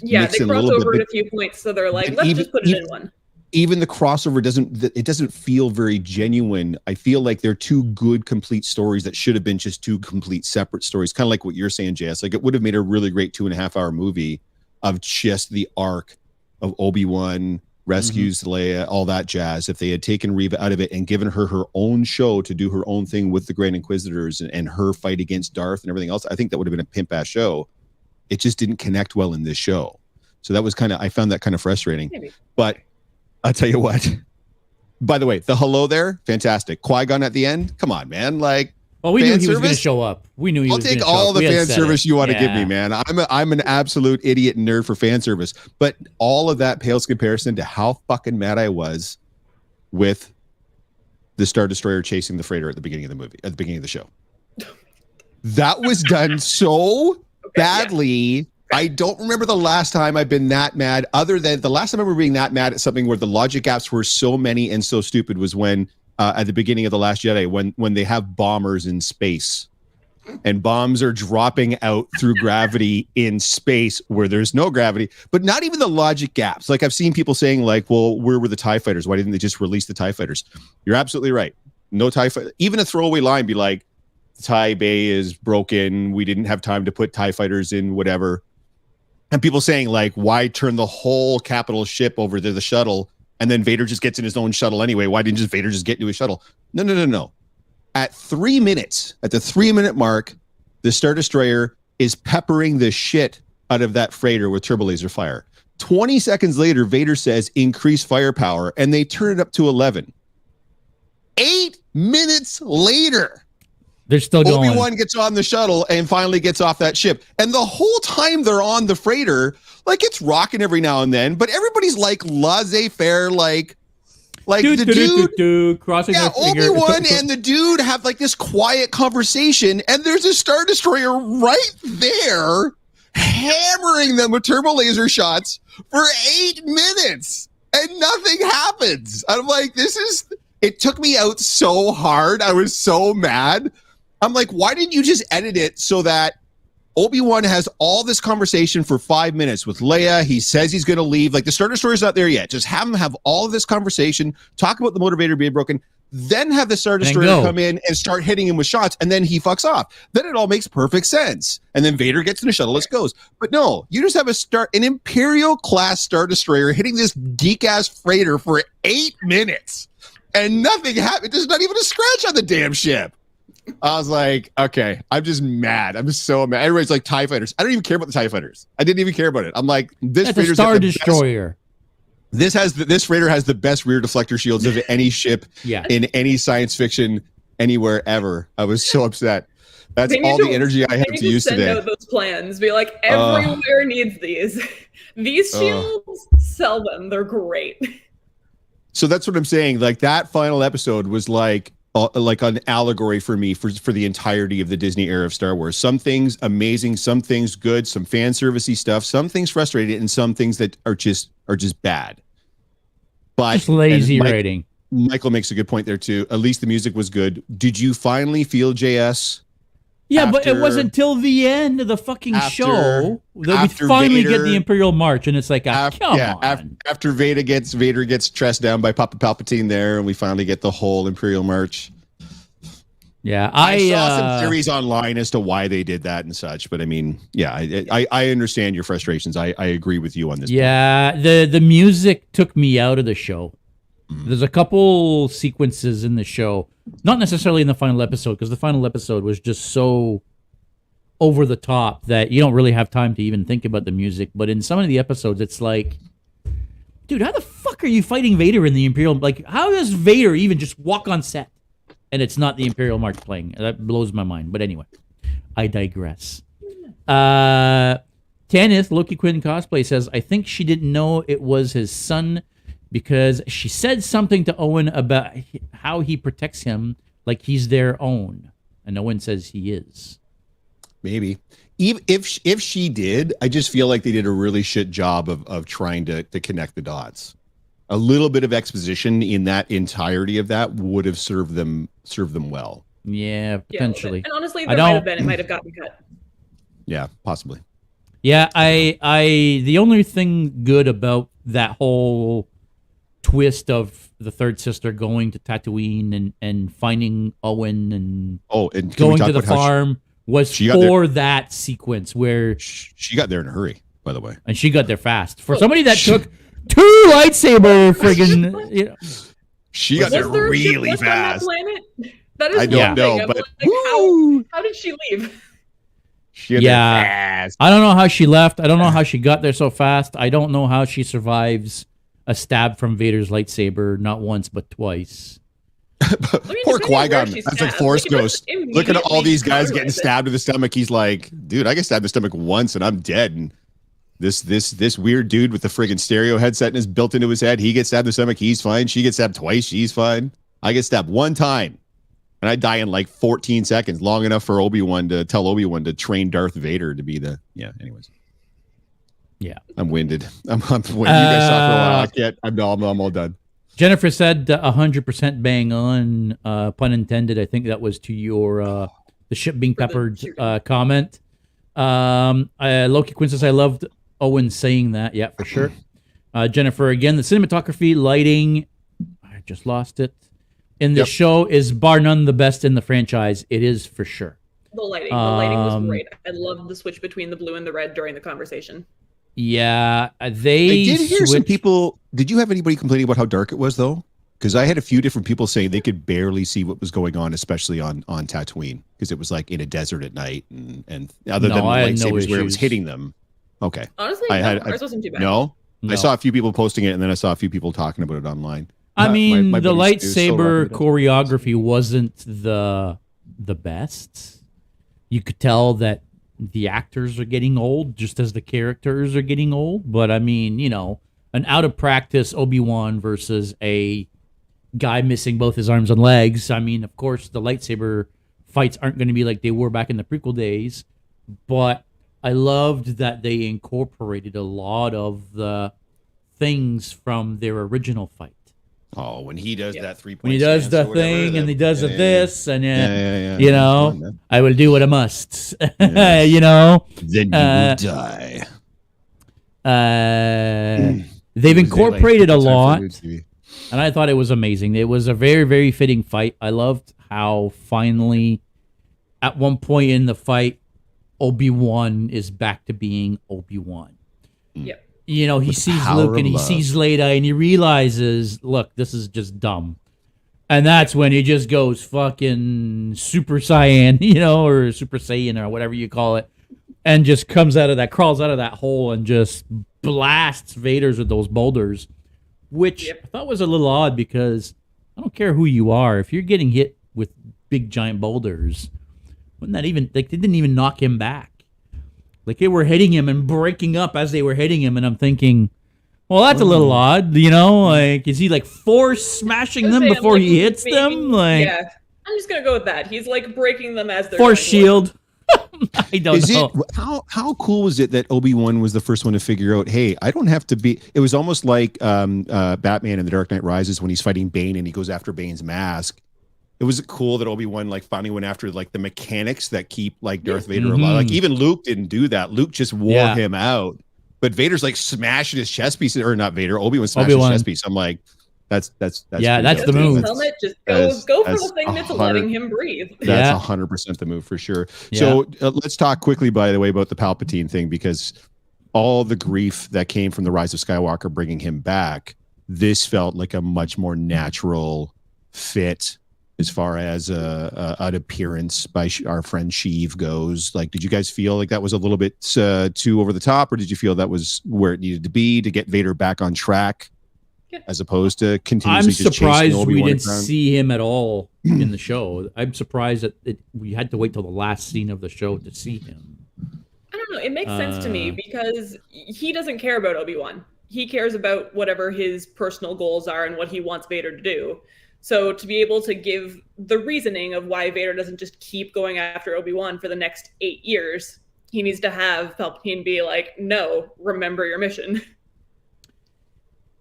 they cross over at a few points, so they're like, let's just put it in one. Even the crossover doesn't feel very genuine. I feel like they're two good complete stories that should have been just two complete separate stories. Kind of like what you're saying, JS. Like it would have made a really great 2.5 hour movie of just the arc of Obi-Wan rescues Leia, all that jazz. If they had taken Reva out of it and given her own show to do her own thing with the Grand Inquisitors and her fight against Darth and everything else, I think that would have been a pimp ass show. It just didn't connect well in this show. So that was I found that kind of frustrating. Maybe. But I'll tell you what. By the way, the hello there, fantastic. Qui-Gon at the end, come on, man. Like, well, we knew he was going to show up. We knew he was going to show up. I'll take all the fan service you want to give me, man. I'm an absolute idiot nerd for fan service. But all of that pales comparison to how fucking mad I was with the Star Destroyer chasing the freighter at the beginning of the movie, at the beginning of the show. That was done so badly. Yeah. I don't remember the last time I've been that mad, other than the last time I remember being that mad at something where the logic gaps were so many and so stupid was when at the beginning of The Last Jedi, when they have bombers in space and bombs are dropping out through gravity in space where there's no gravity, but not even the logic gaps. Like I've seen people saying like, well, where were the TIE fighters? Why didn't they just release the TIE fighters? You're absolutely right. No TIE fighter. Even a throwaway line be like, the TIE bay is broken. We didn't have time to put TIE fighters in whatever. And people saying like, why turn the whole capital ship over to the shuttle? And then Vader just gets in his own shuttle anyway. Why didn't Vader just get into his shuttle? No. At 3 minutes, at the 3-minute mark, the Star Destroyer is peppering the shit out of that freighter with turbo laser fire. 20 seconds later, Vader says, increase firepower, and they turn it up to 11. 8 minutes later, they're still going. Obi-Wan gets on the shuttle and finally gets off that ship. And the whole time they're on the freighter, like it's rocking every now and then, but everybody's like laissez-faire, like the dude crossing their finger. Obi-Wan and the dude have like this quiet conversation, and there's a Star Destroyer right there hammering them with turbo laser shots for 8 minutes, and nothing happens. I'm like, it took me out so hard. I was so mad. I'm like, why didn't you just edit it so that Obi-Wan has all this conversation for 5 minutes with Leia? He says he's going to leave. Like, the Star Destroyer's not there yet. Just have him have all of this conversation, talk about the motivator being broken, then have the Star Destroyer come in and start hitting him with shots, and then he fucks off. Then it all makes perfect sense. And then Vader gets in the shuttle, it goes. But no, you just have an Imperial-class Star Destroyer hitting this geek-ass freighter for 8 minutes, and nothing happened. There's not even a scratch on the damn ship. I was like, okay, I'm just mad. I'm just so mad. Everybody's like, TIE fighters. I don't even care about the TIE fighters. I didn't even care about it. I'm like, this freighter's a Star Destroyer. This freighter has the best rear deflector shields of any ship in any science fiction anywhere ever. I was so upset. That's all the energy I have to use today. Send out those plans. Be like, everywhere needs these. These shields, sell them. They're great. So that's what I'm saying. Like, that final episode was like an allegory for me for the entirety of the Disney era of Star Wars. Some things amazing, some things good, some fan servicey stuff, some things frustrating, and some things that are just bad. But just lazy writing. Michael makes a good point there too. At least the music was good. Did you finally feel JS? Yeah, but it wasn't till the end of the fucking show that we finally get the Imperial March, and it's like, come on. After Vader gets tressed down by Papa Palpatine there, and we finally get the whole Imperial March. Yeah, I saw some theories online as to why they did that and such, but I mean, yeah, I understand your frustrations. I agree with you on this. Yeah, the music took me out of the show. There's a couple sequences in the show, not necessarily in the final episode, because the final episode was just so over the top that you don't really have time to even think about the music. But in some of the episodes, it's like, dude, how the fuck are you fighting Vader in the Imperial? Like, how does Vader even just walk on set? and it's not the Imperial March playing. That blows my mind. But anyway, I digress. Tanith, Loki Quinn cosplay, says, I think she didn't know it was his son because she said something to Owen about how he protects him like he's their own. And Owen says he is. Maybe. Even if she did, I just feel like they did a really shit job of trying to connect the dots. A little bit of exposition in that entirety of that would have served them well. Yeah, potentially. And honestly, it might have gotten cut. Yeah, possibly. Yeah, the only thing good about that whole twist of the third sister going to Tatooine and finding Owen and going to the farm was for that sequence where she got there in a hurry, by the way. And she got there fast. For somebody that took 2 lightsaber friggin', you know. She got there really fast. That is I don't know, but like, how did she leave? She got there fast. I don't know how she left. I don't know how she got there so fast. I don't know how she survives a stab from Vader's lightsaber, not once but twice. Poor Qui-Gon. That's like Force Ghost. Look at all these guys getting stabbed in the stomach. He's like, dude, I get stabbed in the stomach once and I'm dead. And this weird dude with the friggin' stereo headset is built into his head. He gets stabbed in the stomach. He's fine. She gets stabbed twice. She's fine. I get stabbed one time. And I die in like 14 seconds, long enough for Obi-Wan to tell Obi-Wan to train Darth Vader to be anyways. Yeah. I'm winded. I'm winded. You guys talk for a while. I can't. I'm all done. Jennifer said 100% bang on, pun intended. I think that was to your the ship being peppered comment. Loki Quinn says, I loved Owen saying that. Yeah, for sure. Jennifer, again, the cinematography, lighting, I just lost it. In the show is bar none the best in the franchise. It is for sure. The lighting was great. I loved the switch between the blue and the red during the conversation. Yeah, I did hear some people. Did you have anybody complaining about how dark it was though? Because I had a few different people saying they could barely see what was going on, especially on Tatooine, because it was like in a desert at night, and other than the lightsabers where it was hitting them. Okay, honestly, ours wasn't too bad. No, I saw a few people posting it, and then I saw a few people talking about it online. I mean, the lightsaber choreography wasn't the best. You could tell that the actors are getting old, just as the characters are getting old. But I mean, an out of practice Obi-Wan versus a guy missing both his arms and legs. I mean, of course, the lightsaber fights aren't going to be like they were back in the prequel days. But I loved that they incorporated a lot of the things from their original fight. Oh, when he does that 3-point when he does the thing and he does this and I will do what I must. Then you will die. They've incorporated a lot, and I thought it was amazing. It was a very, very fitting fight. I loved how finally, at one point in the fight, Obi-Wan is back to being Obi-Wan. Yep. He sees Luke and he sees Leia and he realizes, look, this is just dumb. And that's when he just goes fucking Super Saiyan, or Super Saiyan or whatever you call it, and just crawls out of that hole and just blasts Vader's with those boulders, which I thought was a little odd because I don't care who you are. If you're getting hit with big giant boulders, wouldn't that even, they didn't even knock him back. Like they were hitting him and breaking up as they were hitting him, and I'm thinking, well, that's a little odd, Like, is he like force smashing them before he hits them? Like, yeah, I'm just gonna go with that. He's like breaking them as they're force shield. I don't know. How cool was it that Obi-Wan was the first one to figure out, hey, I don't have to be. It was almost like Batman in The Dark Knight Rises when he's fighting Bane and he goes after Bane's mask. It was cool that Obi-Wan finally went after the mechanics that keep Darth Vader alive. Like even Luke didn't do that. Luke just wore him out. But Vader's smashing his chest piece, or not Vader. Obi-Wan smashing his chest piece. I'm like, that's that's the move. Helmet, just go for the thing that's letting him breathe. That's 100% the move for sure. Yeah. So let's talk quickly, by the way, about the Palpatine thing, because all the grief that came from the Rise of Skywalker bringing him back, this felt like a much more natural fit as far as an appearance by our friend Sheev goes. Did you guys feel like that was a little bit too over the top, or did you feel that was where it needed to be to get Vader back on track? as opposed to continuously I'm just chasing surprised we Obi-Wan didn't around. see him at all in the show. I'm surprised that we had to wait till the last scene of the show to see him. I don't know. It makes sense to me because he doesn't care about Obi-Wan. He cares about whatever his personal goals are and what he wants Vader to do. So to be able to give the reasoning of why Vader doesn't just keep going after Obi-Wan for the next 8 years, he needs to have Palpatine be like, no, remember your mission.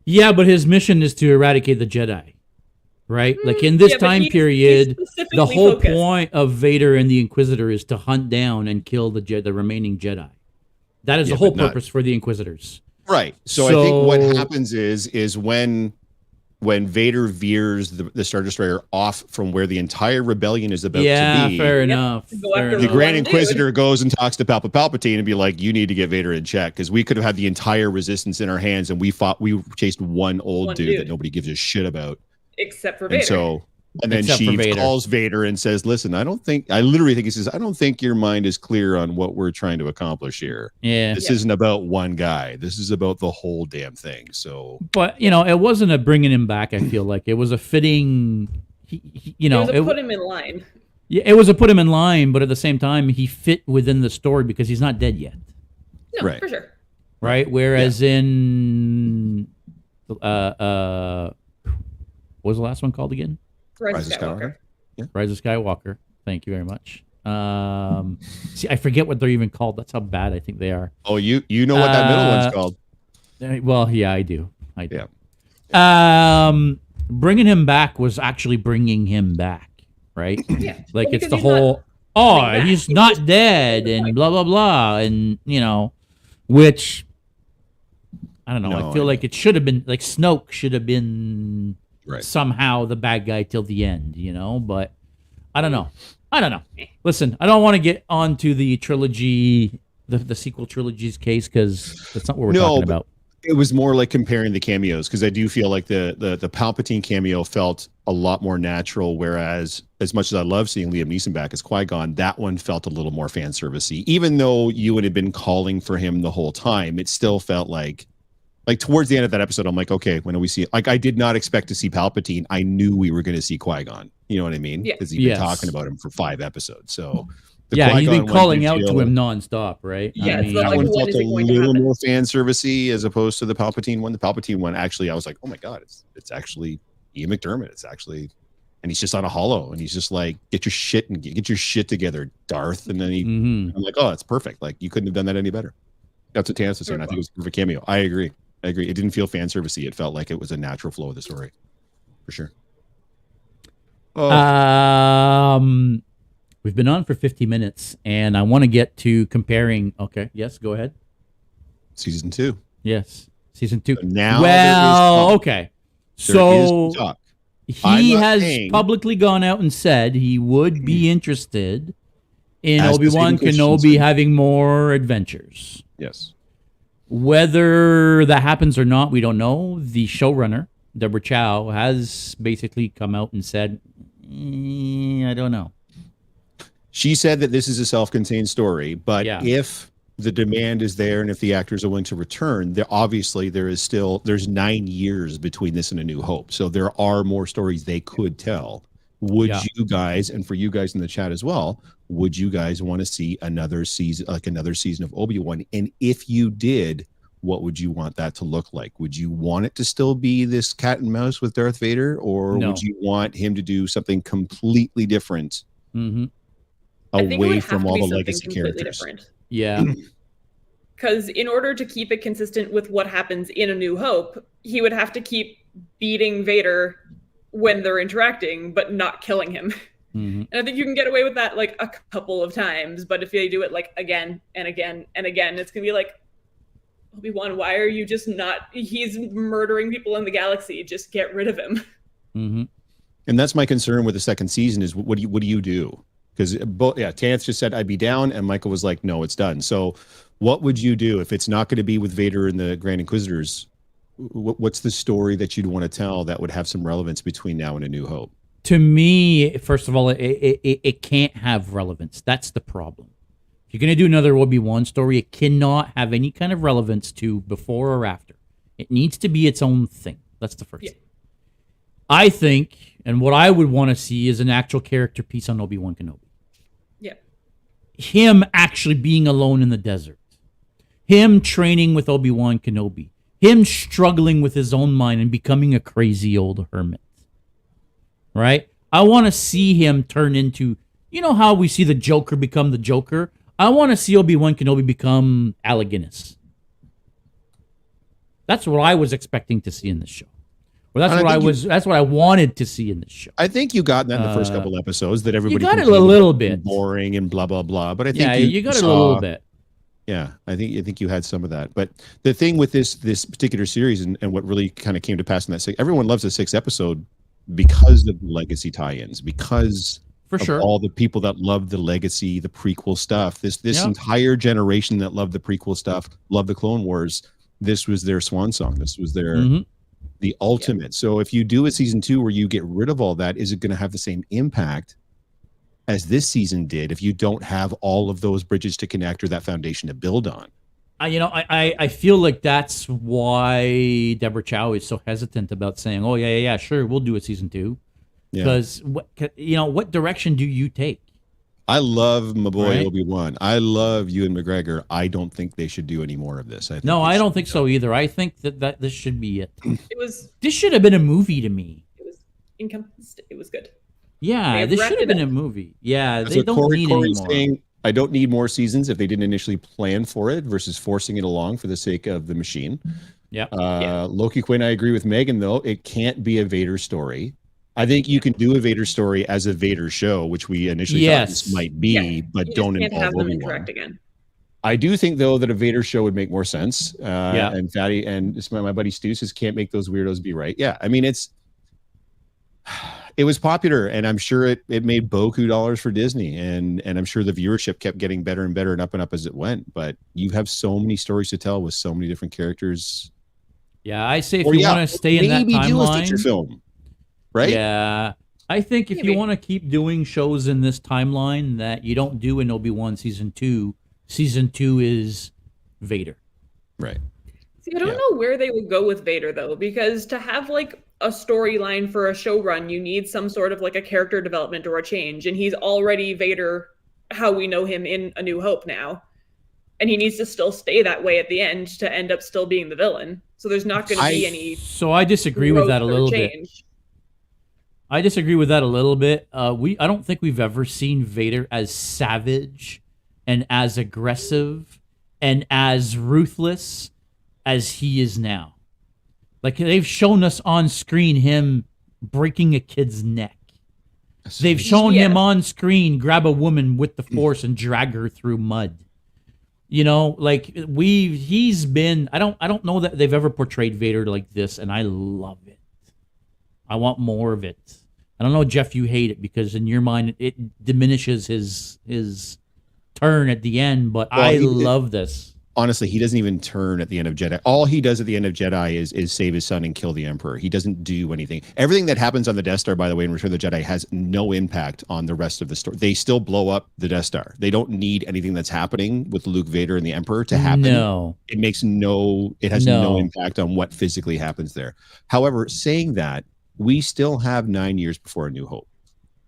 Yeah, but his mission is to eradicate the Jedi, right? Like in this time period, the whole point of Vader and the Inquisitor is to hunt down and kill the remaining Jedi. That is the whole purpose for the Inquisitors. Right. So I think what happens is when Vader veers the Star Destroyer off from where the entire rebellion is about to be. Yeah, fair enough. The Grand Inquisitor goes and talks to Palpatine and be like, you need to get Vader in check, because we could have had the entire resistance in our hands and we chased one dude that nobody gives a shit about. Except for Vader. And then she calls Vader and says, listen, I literally think he says, I don't think your mind is clear on what we're trying to accomplish here. Yeah. This isn't about one guy. This is about the whole damn thing. So, but it wasn't a bringing him back. I feel like it was a fitting, it was a put him in line. Yeah, it was a put him in line, but at the same time, he fit within the story because he's not dead yet. No, right. For sure. Right. Whereas in, what was the last one called again? Rise of Skywalker. Yeah. Rise of Skywalker. Thank you very much. See, I forget what they're even called. That's how bad I think they are. Oh, you know what that middle one's called? Well, yeah, I do. Yeah. Bringing him back was actually bringing him back, right? Yeah. Like it's the whole. He's not dead, and blah blah blah, and which I don't know. I feel like it should have been like Snoke should have been. Right. Somehow the bad guy till the end, but I don't know. Listen, I don't want to get onto the trilogy, the sequel trilogy's case, because that's not what we're talking about. It was more like comparing the cameos, because I do feel like the Palpatine cameo felt a lot more natural, whereas as much as I love seeing Liam Neeson back as Qui-Gon, that one felt a little more fan servicey. Even though you would have been calling for him the whole time, it still felt like towards the end of that episode, I'm like, okay, when do we see it? Like, I did not expect to see Palpatine. I knew we were going to see Qui-Gon. You know what I mean? Because he's been talking about him for 5 episodes. So, he's been calling out to him nonstop, right? Yeah, that one felt a little more fan servicey as opposed to the Palpatine one. The Palpatine one, actually, I was like, oh my god, it's actually Ian McDermott. It's actually, and he's just on a hollow, and he's just like, get your shit together, Darth. And then I'm like, oh, that's perfect. Like, you couldn't have done that any better. That's what Tans was saying. I think it was a perfect cameo. I agree. It didn't feel fan servicey. It felt like it was a natural flow of the story, for sure. We've been on for 50 minutes, and I want to get to comparing. Okay, yes, go ahead. Season 2. Yes, season 2. So now, okay. So he has publicly gone out and said he would be interested in Obi-Wan Kenobi having more adventures. Yes. Whether that happens or not, we don't know. The showrunner, Deborah Chow, has basically come out and said, I don't know. She said that this is a self-contained story, but if the demand is there and if the actors are willing to return, there's 9 years between this and A New Hope. So there are more stories they could tell. Would you guys, and for you guys in the chat as well, would you guys want to see another season of Obi-Wan? And if you did, what would you want that to look like? Would you want it to still be this cat and mouse with Darth Vader, or would you want him to do something completely different away from all the legacy characters? Yeah. Because in order to keep it consistent with what happens in A New Hope, he would have to keep beating Vader when they're interacting, but not killing him. And I think you can get away with that like a couple of times, but if they do it like again and again and again, it's gonna be like, Obi-Wan, why are you just not? He's murdering people in the galaxy. Just get rid of him. And that's my concern with the second season is what do you do? Because Tance just said I'd be down, and Michael was like, no, it's done. So what would you do if it's not going to be with Vader and the Grand Inquisitors? What's the story that you'd want to tell that would have some relevance between now and A New Hope? To me, first of all, it can't have relevance. That's the problem. If you're going to do another Obi-Wan story, it cannot have any kind of relevance to before or after. It needs to be its own thing. That's the first Yeah. thing. I think, and what I would want to see is an actual character piece on Obi-Wan Kenobi. Yeah. Him actually being alone in the desert. Him training with Obi-Wan Kenobi. Him struggling with his own mind and becoming a crazy old hermit. Right? I want to see him turn into, you know how we see the Joker become the Joker? I want to see Obi-Wan Kenobi become Alec Guinness. That's what I was expecting to see in this show. Well, that's what I wanted to see in this show. I think you got that in the first couple episodes that everybody got it a little bit boring and blah blah blah. But I think you got it a little bit. Yeah, I think you had some of that. But the thing with this particular series and what really kind of came to pass in that everyone loves the 6th episode because of legacy tie-ins, because of all the people that love the legacy, the prequel stuff. This entire generation that loved the prequel stuff, loved the Clone Wars. This was their swan song. This was their the ultimate. Yeah. So if you do a season 2 where you get rid of all that, is it going to have the same impact as this season did if you don't have all of those bridges to connect or that foundation to build on? I feel like that's why Deborah Chow is so hesitant about saying, "Oh yeah, sure, we'll do a season 2," because what direction do you take? I love my boy Obi-Wan. I love Ewan McGregor. I don't think they should do any more of this. I don't think so either. I think that this should be it. This should have been a movie to me. It was good. Yeah, this should have been a movie. Yeah, they don't need any more. Saying, I don't need more seasons if they didn't initially plan for it versus forcing it along for the sake of the machine. Yeah. Loki Quinn, I agree with Megan, though. It can't be a Vader story. I think you can do a Vader story as a Vader show, which we initially thought this might be, but don't involve Obi-Wan. Again. I do think, though, that a Vader show would make more sense. And Fatty and my buddy Stu says, can't make those weirdos be right. Yeah, I mean, it was popular, and I'm sure it made beaucoup dollars for Disney, and I'm sure the viewership kept getting better and better and up as it went. But you have so many stories to tell with so many different characters. Yeah, I say if you want to stay in that timeline, maybe do a feature film. Right? Yeah. I think if you want to keep doing shows in this timeline that you don't do in Obi-Wan season 2 is Vader. Right. See, I don't know where they would go with Vader, though, because to have like a storyline for a show run, you need some sort of like a character development or a change. And he's already Vader, how we know him in A New Hope now. And he needs to still stay that way at the end to end up still being the villain. So there's not going to be any. So I disagree with that a little bit. I disagree with that a little bit. I don't think we've ever seen Vader as savage and as aggressive and as ruthless as he is now. Like, they've shown us on screen him breaking a kid's neck. They've shown him on screen grab a woman with the Force and drag her through mud. You know, like he's been. I don't know that they've ever portrayed Vader like this, and I love it. I want more of it. I don't know, Jeff, you hate it because in your mind it diminishes his turn at the end, but I love this. Honestly, he doesn't even turn at the end of Jedi. All he does at the end of Jedi is save his son and kill the Emperor. He doesn't do anything. Everything that happens on the Death Star, by the way, in Return of the Jedi has no impact on the rest of the story. They still blow up the Death Star. They don't need anything that's happening with Luke, Vader, and the Emperor to happen. No. It has no impact on what physically happens there. However, saying that, we still have 9 years before A New Hope.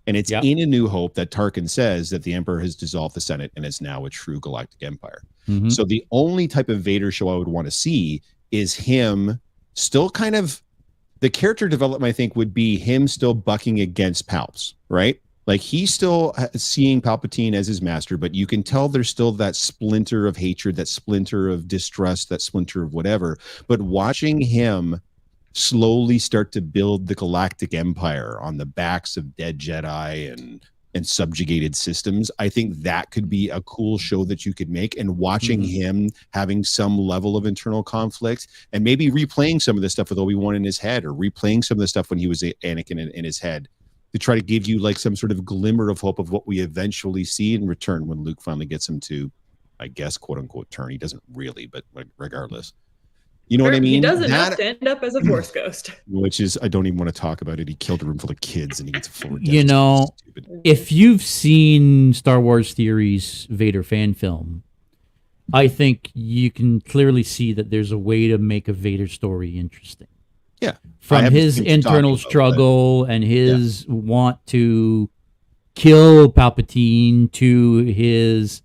And it's in A New Hope that Tarkin says that the Emperor has dissolved the Senate and is now a true galactic empire. Mm-hmm. So the only type of Vader show I would want to see is him still kind of, the character development, I think, would be him still bucking against Palps, right? Like, he's still seeing Palpatine as his master, but you can tell there's still that splinter of hatred, that splinter of distrust, that splinter of whatever. But watching him slowly start to build the galactic empire on the backs of dead Jedi and subjugated systems, I think that could be a cool show that you could make. And watching him having some level of internal conflict and maybe replaying some of the stuff with Obi-Wan in his head, or replaying some of the stuff when he was Anakin in his head, to try to give you like some sort of glimmer of hope of what we eventually see in return when Luke finally gets him to, I guess, quote unquote, turn. He doesn't really, but regardless. You know what I mean? He does enough to end up as a Force ghost. Which is, I don't even want to talk about it. He killed a room full of kids and he gets a forward. You know, if you've seen Star Wars Theory's Vader fan film, I think you can clearly see that there's a way to make a Vader story interesting. Yeah. From his internal struggle and his want to kill Palpatine to his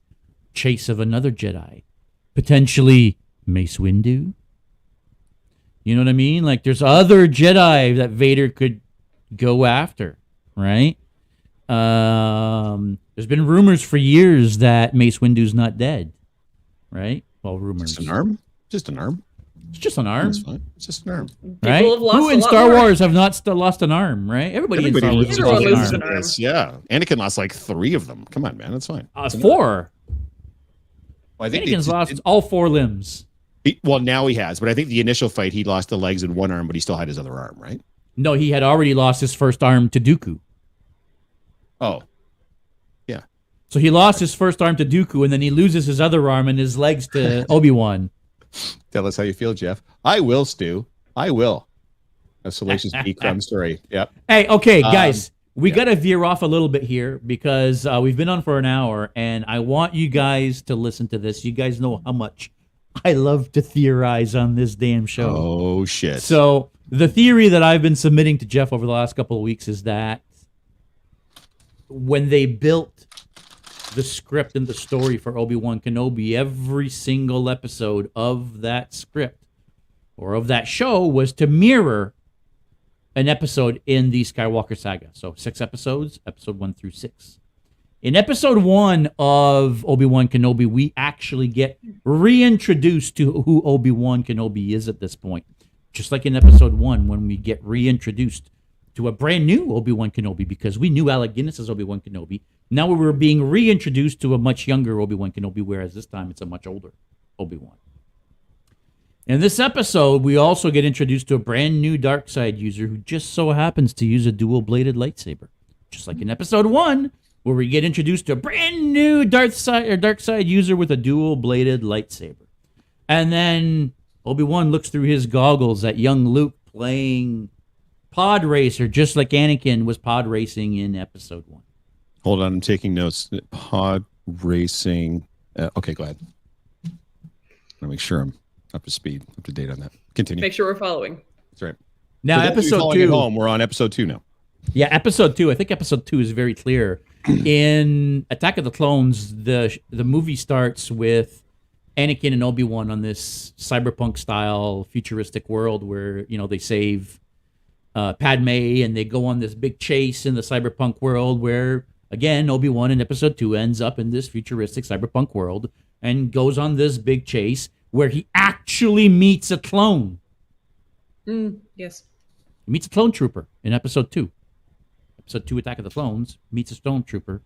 chase of another Jedi, potentially Mace Windu. You know what I mean? Like, there's other Jedi that Vader could go after, right? There's been rumors for years that Mace Windu's not dead, right? Well, rumors. Just an arm? Just an arm. It's just an arm. That's fine. It's just an arm. Right? Who in Star Wars have not lost an arm, right? Everybody in Star Wars has lost an arm. Yeah. Anakin lost like 3 of them. Come on, man. That's fine. 4. Well, I think Anakin's lost all 4 limbs. Well, now he has, but I think the initial fight, he lost the legs and one arm, but he still had his other arm, right? No, he had already lost his first arm to Dooku. Oh. Yeah. So he lost his first arm to Dooku, and then he loses his other arm and his legs to Obi-Wan. Tell us how you feel, Jeff. I will, Stu. I will. A Salacious P. Crumb story. Yep. Hey, okay, guys. We got to veer off a little bit here because we've been on for an hour, and I want you guys to listen to this. You guys know how much I love to theorize on this damn show. Oh, shit. So the theory that I've been submitting to Jeff over the last couple of weeks is that when they built the script and the story for Obi-Wan Kenobi, every single episode of that script or of that show was to mirror an episode in the Skywalker saga. So 6 episodes, episode 1 through 6. In episode 1 of Obi-Wan Kenobi, we actually get reintroduced to who Obi-Wan Kenobi is at this point. Just like in episode 1, when we get reintroduced to a brand new Obi-Wan Kenobi, because we knew Alec Guinness as Obi-Wan Kenobi. Now we were being reintroduced to a much younger Obi-Wan Kenobi, whereas this time it's a much older Obi-Wan. In this episode, we also get introduced to a brand new dark side user who just so happens to use a dual-bladed lightsaber. Just like in episode 1, where we get introduced to a brand new dark side user with a dual-bladed lightsaber. And then Obi-Wan looks through his goggles at young Luke playing pod racer, just like Anakin was pod racing in episode 1. Hold on, I'm taking notes. Pod racing. Okay, go ahead. I want to make sure I'm up to speed, up to date on that. Continue. Make sure we're following. That's right. Now, episode 2. Home, we're on episode 2 now. Yeah, episode 2. I think episode 2 is very clear. In Attack of the Clones, the movie starts with Anakin and Obi-Wan on this cyberpunk-style futuristic world where, you know, they save Padme and they go on this big chase in the cyberpunk world where, again, Obi-Wan in episode 2 ends up in this futuristic cyberpunk world and goes on this big chase where he actually meets a clone. Yes. He meets a clone trooper in episode 2. Episode 2, Attack of the Clones, meets a clone trooper.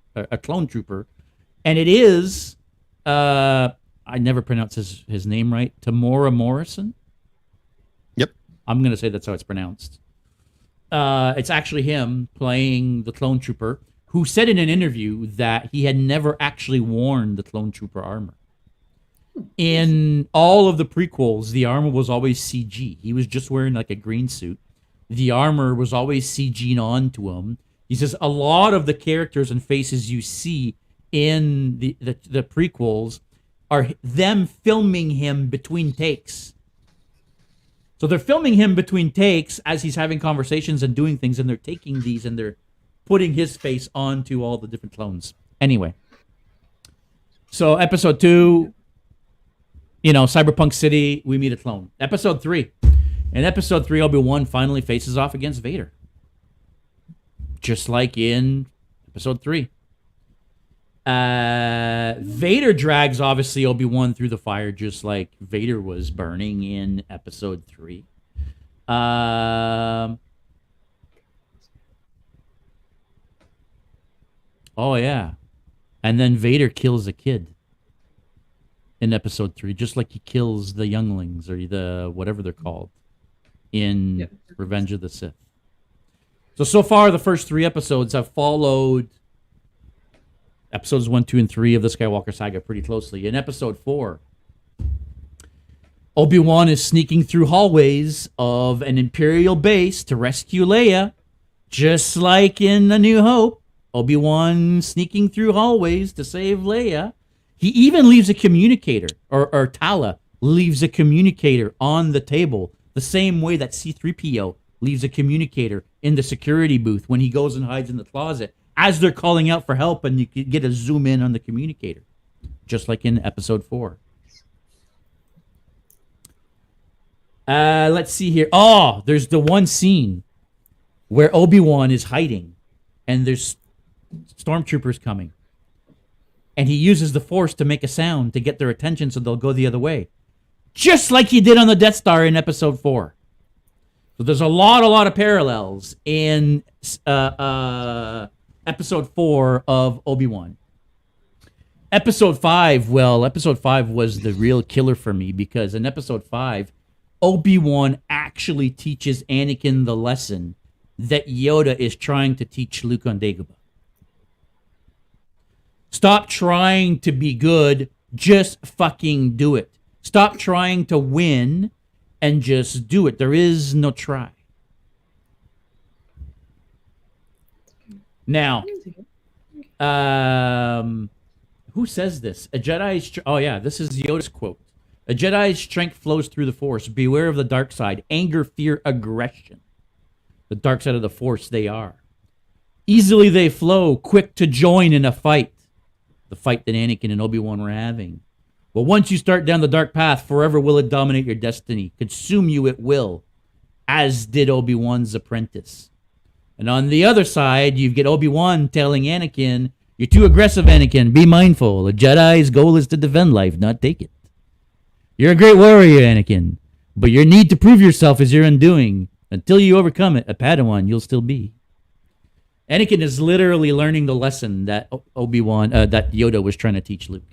And it is, I never pronounce his name right, Tamora Morrison? Yep. I'm going to say that's how it's pronounced. It's actually him playing the clone trooper, who said in an interview that he had never actually worn the clone trooper armor. In all of the prequels, the armor was always CG. He was just wearing like a green suit. The armor was always CG'd onto him. He says a lot of the characters and faces you see in the prequels are them filming him between takes. So they're filming him between takes as he's having conversations and doing things, and they're taking these and they're putting his face onto all the different clones. Anyway, so episode 2, you know, Cyberpunk City, we meet a clone. Episode 3. In episode 3, Obi-Wan finally faces off against Vader. Just like in episode 3. Vader drags, obviously, Obi-Wan through the fire, just like Vader was burning in episode 3. Oh, yeah. And then Vader kills a kid in episode 3, just like he kills the younglings, or the whatever they're called, in Revenge of the Sith. So far, the first 3 episodes have followed episodes 1, 2, and 3 of the Skywalker saga pretty closely. In episode 4, Obi-Wan is sneaking through hallways of an Imperial base to rescue Leia, just like in A New Hope. Obi-Wan sneaking through hallways to save Leia. He even leaves a communicator, or Tala leaves a communicator on the table. The same way that C-3PO leaves a communicator in the security booth when he goes and hides in the closet as they're calling out for help, and you get a zoom in on the communicator, just like in episode 4. Let's see here. Oh, there's the one scene where Obi-Wan is hiding, and there's stormtroopers coming. And he uses the Force to make a sound to get their attention so they'll go the other way. Just like he did on the Death Star in episode 4. So there's a lot of parallels in episode 4 of Obi-Wan. Episode 5 was the real killer for me, because in episode 5, Obi-Wan actually teaches Anakin the lesson that Yoda is trying to teach Luke on Dagobah. Stop trying to be good, just fucking do it. Stop trying to win and just do it. There is no try. Now, who says this? A Jedi's... this is Yoda's quote. A Jedi's strength flows through the Force. Beware of the dark side. Anger, fear, aggression. The dark side of the Force they are. Easily they flow, quick to join in a fight. The fight that Anakin and Obi-Wan were having. But once you start down the dark path, forever will it dominate your destiny. Consume you it will, as did Obi-Wan's apprentice. And on the other side, you get Obi-Wan telling Anakin, you're too aggressive, Anakin. Be mindful. A Jedi's goal is to defend life, not take it. You're a great warrior, Anakin. But your need to prove yourself is your undoing. Until you overcome it, a Padawan you'll still be. Anakin is literally learning the lesson that Obi-Wan, that Yoda was trying to teach Luke.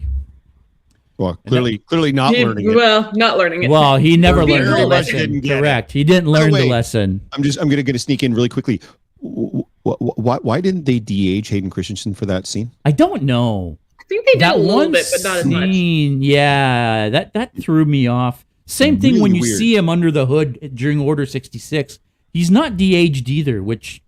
Well, clearly not learning it. Well, not learning it. Well, he never learned the lesson. Correct. He didn't learn the lesson. I'm going to sneak in really quickly. Why didn't they de-age Hayden Christensen for that scene? I don't know. I think they did a little bit, but not as much. Yeah, that threw me off. Same thing really when you see him under the hood during Order 66. He's not de-aged either, which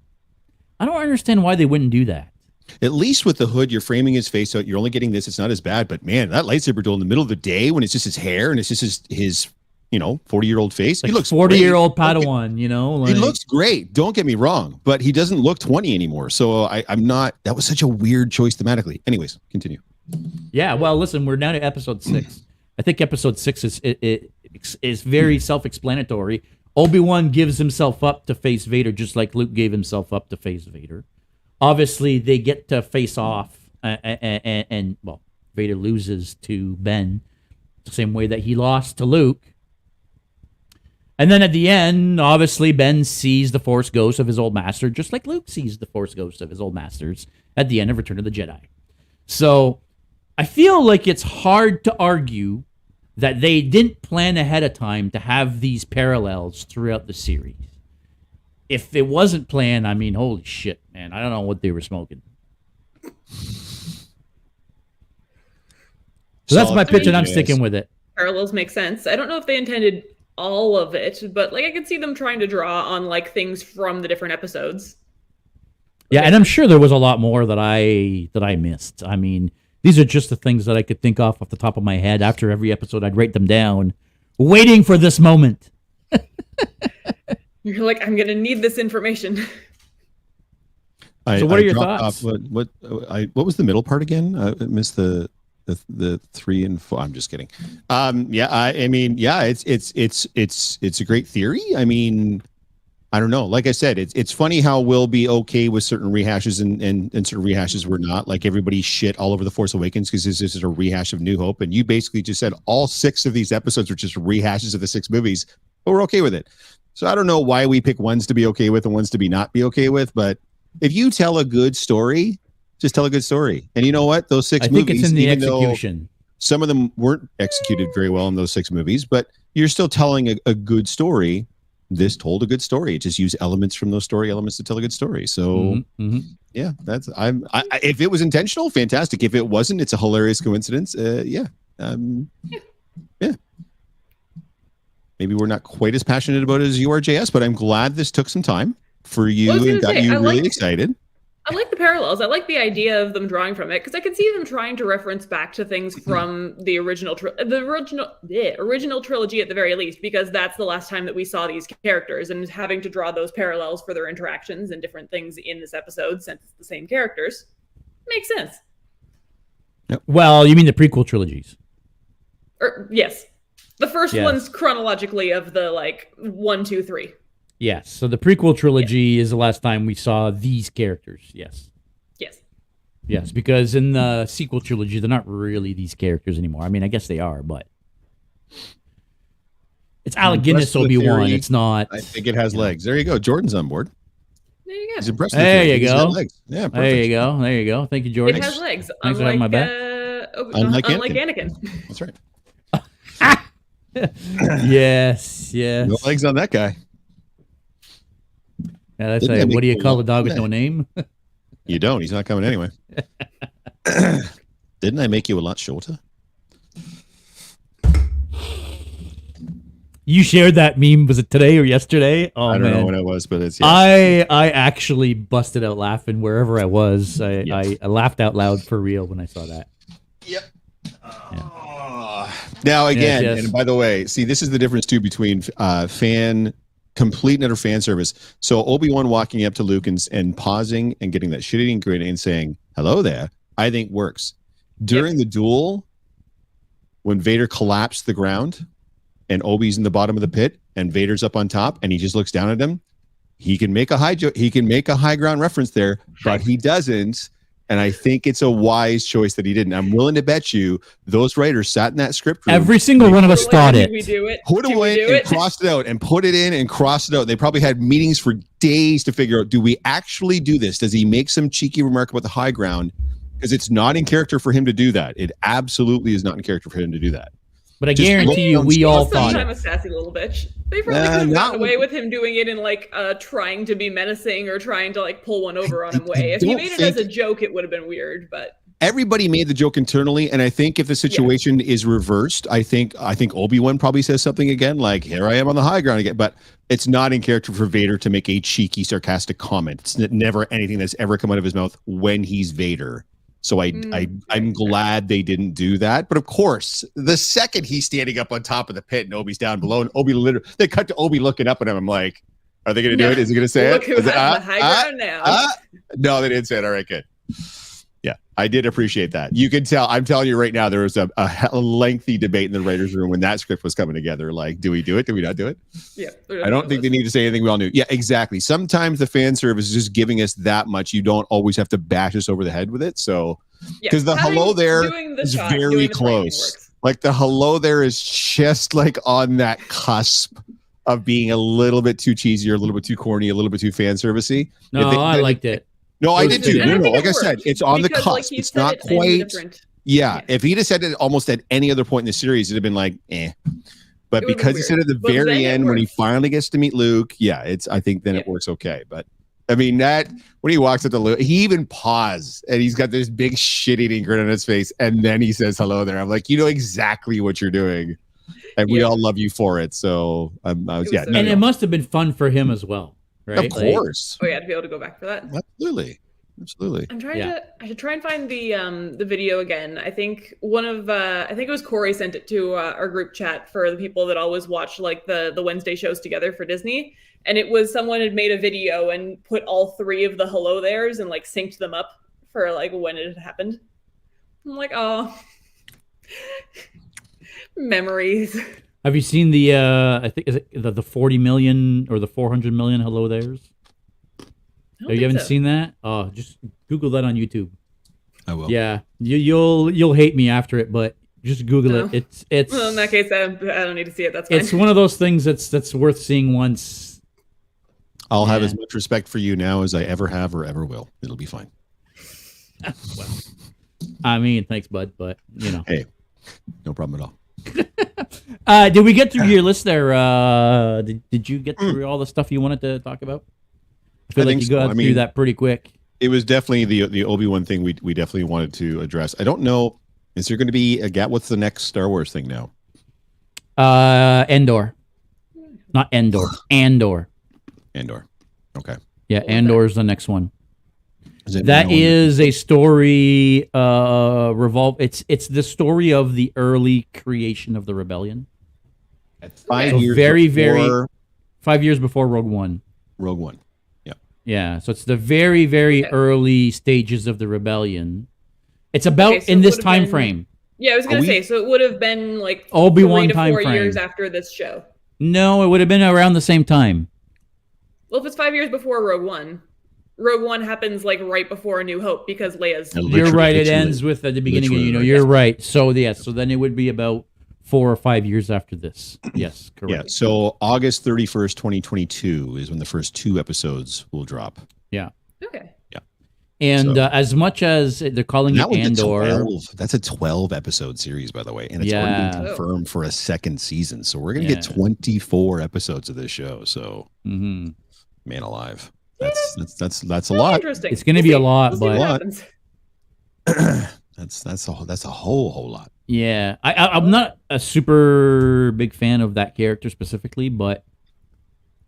I don't understand why they wouldn't do that. At least with the hood, you're framing his face out. You're only getting this. It's not as bad. But man, that lightsaber duel in the middle of the day when it's just his hair and it's just his 40-year-old face. Like he looks 40-year-old Padawan, he looks great. Don't get me wrong, but he doesn't look 20 anymore. So I'm not. That was such a weird choice thematically. Anyways, continue. Yeah. Well, listen, we're now to episode 6. I think episode 6 is very self-explanatory. Obi-Wan gives himself up to face Vader, just like Luke gave himself up to face Vader. Obviously, they get to face off, and Vader loses to Ben the same way that he lost to Luke. And then at the end, obviously, Ben sees the Force ghost of his old master, just like Luke sees the Force ghost of his old masters at the end of Return of the Jedi. So I feel like it's hard to argue that they didn't plan ahead of time to have these parallels throughout the series. If it wasn't planned, I mean, holy shit, man. I don't know what they were smoking. So that's my pitch, and I'm sticking with it. Parallels make sense. I don't know if they intended all of it, but I could see them trying to draw on things from the different episodes. Yeah, and I'm sure there was a lot more that I missed. I mean, these are just the things that I could think off the top of my head. After every episode, I'd write them down, waiting for this moment. You're like, I'm going to need this information. So what are your thoughts? What was the middle part again? I missed the 3 and 4. I'm just kidding. It's a great theory. I mean, I don't know. Like I said, it's funny how we'll be okay with certain rehashes and certain rehashes we're not. Like everybody shit all over The Force Awakens because this is a rehash of New Hope. And you basically just said all 6 of these episodes were just rehashes of the 6 movies, but we're okay with it. So I don't know why we pick ones to be okay with and ones to be not be okay with. But if you tell a good story, just tell a good story. And you know what? Those 6 movies, think it's in the execution. Some of them weren't executed very well in those 6 movies, but you're still telling a good story. This told a good story. It just used elements from those story elements to tell a good story. So yeah, that's if it was intentional, fantastic. If it wasn't, it's a hilarious coincidence. Yeah. Maybe we're not quite as passionate about it as you are, JS, but I'm glad this took some time for you and got you really excited. I like the parallels. I like the idea of them drawing from it because I can see them trying to reference back to things from the original trilogy at the very least, because that's the last time that we saw these characters, and having to draw those parallels for their interactions and different things in this episode since it's the same characters makes sense. Yep. Well, you mean the prequel trilogies? Yes, the first one's chronologically of the 1, 2, 3. Yes. So the prequel trilogy is the last time we saw these characters. Yes. Yes. Yes, because in the sequel trilogy, they're not really these characters anymore. I mean, I guess they are, but it's Alec Guinness Obi-Wan. It's not. I think it has legs. There you go. Jordan's on board. There you go. He's impressed. There you go. Yeah, perfect. There you go. There you go. Thank you, Jordan. It has legs. Thanks for having my back. Unlike Anakin. That's right. Yes. No legs on that guy. Yeah, that's what do you call a dog with no name? You don't. He's not coming anyway. Didn't I make you a lot shorter? You shared that meme. Was it today or yesterday? Oh, I don't know when it was, but it's. I actually busted out laughing wherever I was. I laughed out loud for real when I saw that. Yep. Now again, yes. And by the way, see, this is the difference too between complete and utter fan service. So Obi-Wan walking up to Luke and pausing and getting that shit-eating grin and saying, hello there, I think works. During the duel, when Vader collapsed the ground and Obi's in the bottom of the pit and Vader's up on top and he just looks down at him, he can make a high ground reference there, but he doesn't. And I think it's a wise choice that he didn't. I'm willing to bet you those writers sat in that script room. Every single one of us thought it. Put it away and crossed it out and put it in and crossed it out. They probably had meetings for days to figure out, do we actually do this? Does he make some cheeky remark about the high ground? Because it's not in character for him to do that. It absolutely is not in character for him to do that. But I guarantee you, we all thought it. I'm a sassy little bitch. They probably could have gotten away with him doing it in trying to be menacing or trying to pull one over on him way. If he made it as a joke, it would have been weird. But everybody made the joke internally, and I think if the situation is reversed, I think Obi-Wan probably says something again, like "Here I am on the high ground again." But it's not in character for Vader to make a cheeky, sarcastic comment. It's never anything that's ever come out of his mouth when he's Vader. So I'm glad they didn't do that. But of course, the second he's standing up on top of the pit and Obi's down below, and they cut to Obi looking up at him. I'm like, are they going to do it? Is he going to say Look it? Who has the high ground now? No, they didn't say it. All right, good. Yeah, I did appreciate that. You can tell. I'm telling you right now, there was a lengthy debate in the writers' room when that script was coming together. Like, do we do it? Do we not do it? Yeah. I don't think they need to say anything we all knew. Yeah, exactly. Sometimes the fan service is just giving us that much. You don't always have to bash us over the head with it. So, because the hello there is very close. Like the hello there is just on that cusp of being a little bit too cheesy or a little bit too corny, a little bit too fan servicey. No, I liked it. No, I did too. No, like I said, it's on the cusp. It's not quite. Yeah, if he'd have said it almost at any other point in the series, it'd have been like, eh. But because he said it at the very end when he finally gets to meet Luke, I think then it works okay. But I mean, that when he walks up to Luke, he even paused and he's got this big shit-eating grin on his face, and then he says hello there. I'm like, you know exactly what you're doing, and we all love you for it. So it must have been fun for him as well. Right? Of course. To be able to go back for that. Absolutely. I'm trying to. I should try and find the video again. I think I think it was Corey sent it to our group chat for the people that always watch the Wednesday shows together for Disney. And it was someone had made a video and put all three of the hello there's and synced them up for when it had happened. I'm like, oh, memories. Have you seen the I think is it the 40 million or the 400 million hello there's? You haven't seen that? Oh, just Google that on YouTube. I will. Yeah, you'll hate me after it, but just Google it. It's well, in that case, I don't need to see it. That's fine. It's one of those things that's worth seeing once. I'll have as much respect for you now as I ever have or ever will. It'll be fine. Well, I mean, thanks, bud, but Hey, no problem at all. Did we get through your list there? Did you get through all the stuff you wanted to talk about? I feel like you got through that pretty quick. It was definitely the Obi-Wan thing we definitely wanted to address. I don't know. Is there going to be a gap? What's the next Star Wars thing now? Endor. Not Endor. Andor. Andor. Okay. Yeah, Andor is the next one. That is a story it's the story of the early creation of the rebellion. At So very 5 years before Rogue One. Rogue One. Yeah. Yeah, so it's the very, very early stages of the rebellion. It's about in this time frame. Yeah, I was going to say, so it would have been like Obi-Wan 3 to time 4 frame. years after this show. No, it would have been around the same time. Well, if it's 5 years before Rogue One happens like right before A New Hope because Leia's. You're right. It ends with at the beginning. You're right. So yes. So then it would be about 4 or 5 years after this. Yes, correct. Yeah. So August 31st, 2022 is when the first 2 episodes will drop. Yeah. Okay. Yeah. And as much as they're calling it Andor, that's a 12 episode series, by the way, and it's already been confirmed for a second season. So we're gonna get 24 episodes of this show. So, man alive. That's a lot. Interesting. It's going to be a lot, but that's a whole lot. Yeah, I'm not a super big fan of that character specifically, but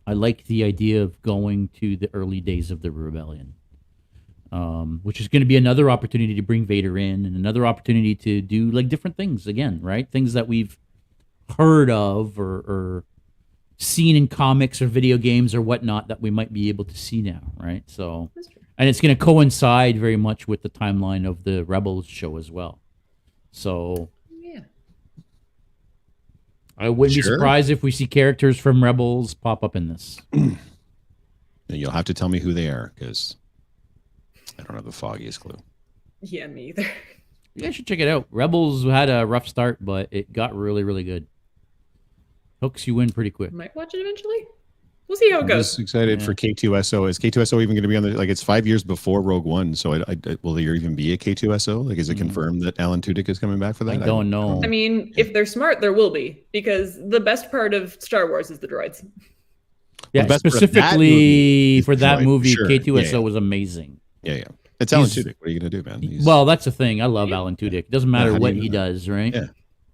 I like the idea of going to the early days of the rebellion, which is going to be another opportunity to bring Vader in and another opportunity to do like different things again, right? Things that we've heard of or seen in comics or video games or whatnot that we might be able to see now, right? So, and it's going to coincide very much with the timeline of the Rebels show as well. So, yeah, I wouldn't be surprised if we see characters from Rebels pop up in this. You'll have to tell me who they are because I don't have the foggiest clue. Yeah, me either. You guys should check it out. Rebels had a rough start, but it got really, really good. Hooks you in pretty quick. Might watch it eventually. We'll see how it goes. I'm just excited for K2SO. Is K2SO even going to be on the, like, it's 5 years before Rogue One, so will there even be a K2SO? Like, is it confirmed that Alan Tudyk is coming back for that? I don't know. I mean, if they're smart, there will be, because the best part of Star Wars is the droids. Yeah, specifically for that movie, K2SO was amazing. Yeah. It's Alan Tudyk. What are you going to do, man? Well, that's the thing. I love Alan Tudyk. It doesn't matter what he does, right? Yeah.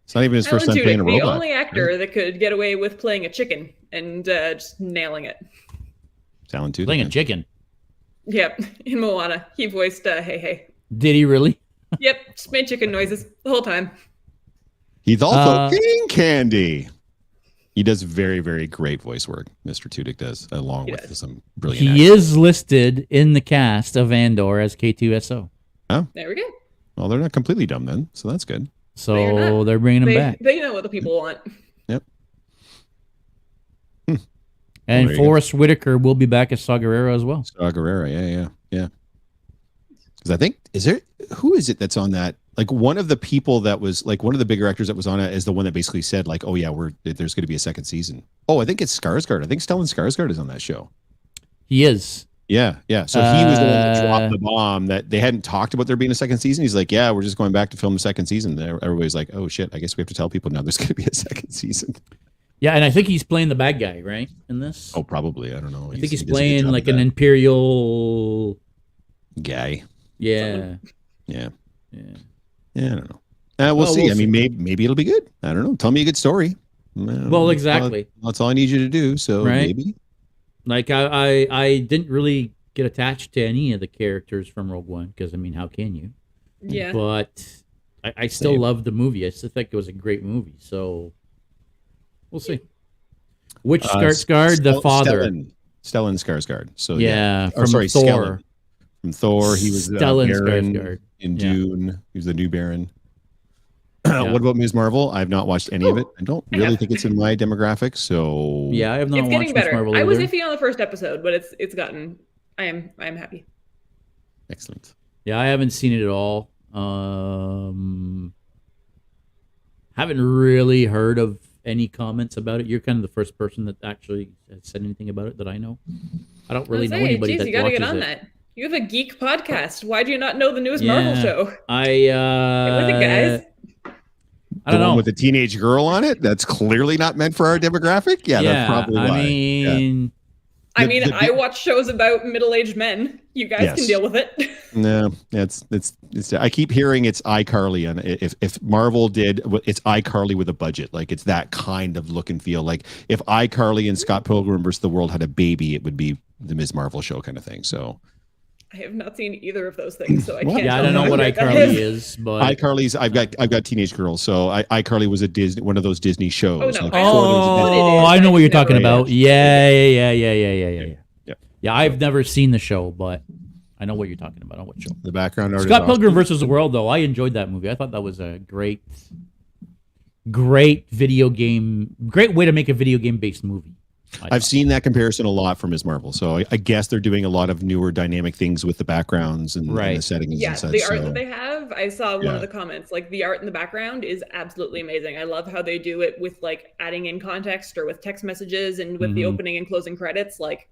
It's not even his first time playing a robot. The only actor that could get away with playing a chicken and just nailing it. It's Alan Tudyk. Playing a chicken? Yep. In Moana. He voiced Hey Hey. Did he really? Yep. Just made chicken noises the whole time. He's also King Candy. He does very, very great voice work. Mr. Tudyk does, along with some brilliant acting. He is listed in the cast of Andor as K2SO. Oh. There we go. Well, they're not completely dumb then, so that's good. So they're bringing him back. They know what the people want. Yep. And Forrest Whitaker will be back as Saw Gerrera as well. Saw Gerrera, yeah. Because I think, who is it that's on that? Like, one of the people that was, like, one of the bigger actors that was on it is the one that basically said, like, oh yeah, there's going to be a second season. Oh, I think it's Skarsgård. I think Stellan Skarsgård is on that show. He is. Yeah. So he was the one that dropped the bomb that they hadn't talked about there being a second season. He's like, yeah, we're just going back to film a second season. Everybody's like, oh shit, I guess we have to tell people now there's going to be a second season. Yeah, and I think he's playing the bad guy, right, in this? Oh, probably. I don't know. I think he's playing like an Imperial guy. Yeah. I don't know. We'll see. I mean, maybe it'll be good. I don't know. Tell me a good story. Well, exactly. That's all I need you to do. So maybe. Like, I didn't really get attached to any of the characters from Rogue One because, I mean, how can you? Yeah. But I still love the movie. I still think it was a great movie. So we'll see. Which Skarsgård? The father. Stellan Skarsgård. So from Thor. Skellen. From Thor, he was Stellan Baron Skarsgård in Dune. He was the new Baron. What about Ms. Marvel? I've not watched any of it. I don't really think it's in my demographic. So yeah, I have not watched Ms. Marvel. I was iffy on the first episode, but it's gotten. I am happy. Excellent. Yeah, I haven't seen it at all. Haven't really heard of any comments about it. You're kind of the first person that actually has said anything about it that I know. I don't really know anybody that you gotta watches get on it. that. You have a geek podcast. Why do you not know the newest Marvel show? Get with it, guys. I don't know. One with a teenage girl on it. That's clearly not meant for our demographic. Yeah, that's probably why. I watch shows about middle-aged men. You guys can deal with it. No, it's. I keep hearing it's iCarly, and if Marvel did, it's iCarly with a budget. Like, it's that kind of look and feel. Like, if iCarly and Scott Pilgrim vs. the World had a baby, it would be the Ms. Marvel show kind of thing. So I have not seen either of those things, so I Well, can't. Yeah, I tell don't know you what that iCarly is. is, but iCarly's. I've got teenage girls, so iCarly was a Disney, one of those Disney shows. Oh, no, Like I know before there was a what Disney- it is. I know what you're I've talking never- about. Yeah. Yeah. Yeah, I've never seen the show, but I know what you're talking about. On what show? The background art. Scott is Pilgrim awesome. versus the World, though, I enjoyed that movie. I thought that was a great video game, great way to make a video game based movie. I've seen that comparison a lot from Ms. Marvel, so I guess they're doing a lot of newer dynamic things with the backgrounds and the settings Yeah, and such. the art so. that they have, I saw one Yeah. of the comments, like the art in the background is absolutely amazing. I love how they do it with like adding in context or with text messages and with the opening and closing credits. Like,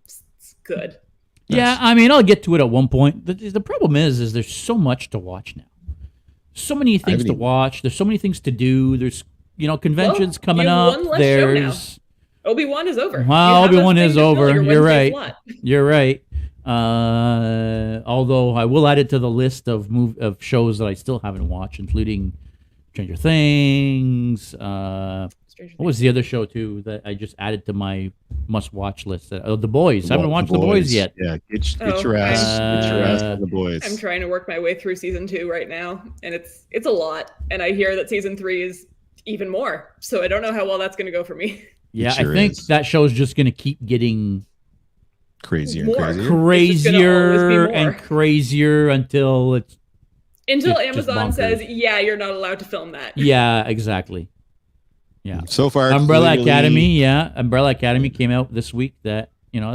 it's good. Yeah, I mean, I'll get to it at one point. The problem is there's so much to watch now. So many things to watch. There's so many things to do. There's, conventions coming you have up. one less show now. There's Obi-Wan is over. Well, You have Obi-Wan a thing is to fill over. your You're Wednesday right. slot. You're right. Although I will add it to the list of shows that I still haven't watched, including Stranger Things. What was the other show too that I just added to my must-watch list? The Boys. I haven't watched The Boys yet. Yeah, get Oh, your ass on The Boys. I'm trying to work my way through season 2 right now, and it's a lot. And I hear that season 3 is even more. So I don't know how well that's going to go for me. Yeah, Sure I think is. that show's just going to keep getting Crazier More. and crazier. It's just gonna always be crazier more. and crazier until it's Until It's just Amazon bonkers. says, yeah, you're not allowed to film that. yeah, exactly. Yeah. So far, Umbrella clearly- Academy, yeah. Umbrella Academy came out this week. That's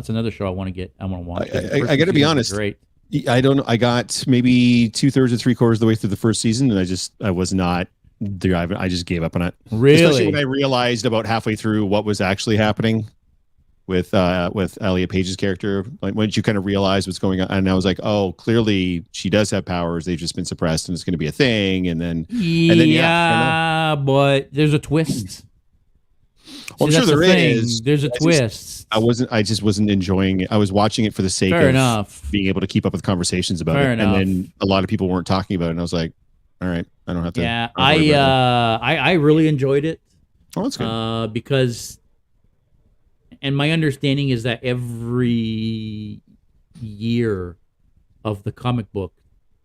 another show I want to watch. I got to be honest. Great. I don't know. I got maybe 2/3 or 3/4 of the way through the first season, and I was not driving. I just gave up on it. Especially Really? when I realized about halfway through what was actually happening with Elliot Page's character. Like once you kind of realize what's going on, and I was like, oh, clearly she does have powers. They've just been suppressed, and it's going to be a thing. And then Yeah, but there's a twist. Well, I'm See, sure that's there the thing. is. There's a twist. I just wasn't enjoying it. I was watching it for the sake Fair of enough. being able to keep up with conversations about Fair it. enough. And then a lot of people weren't talking about it, and I was like, all right, I don't have to. Yeah, I don't worry about I really enjoyed it. it. Oh, that's good. Because, and my understanding is that every year of the comic book,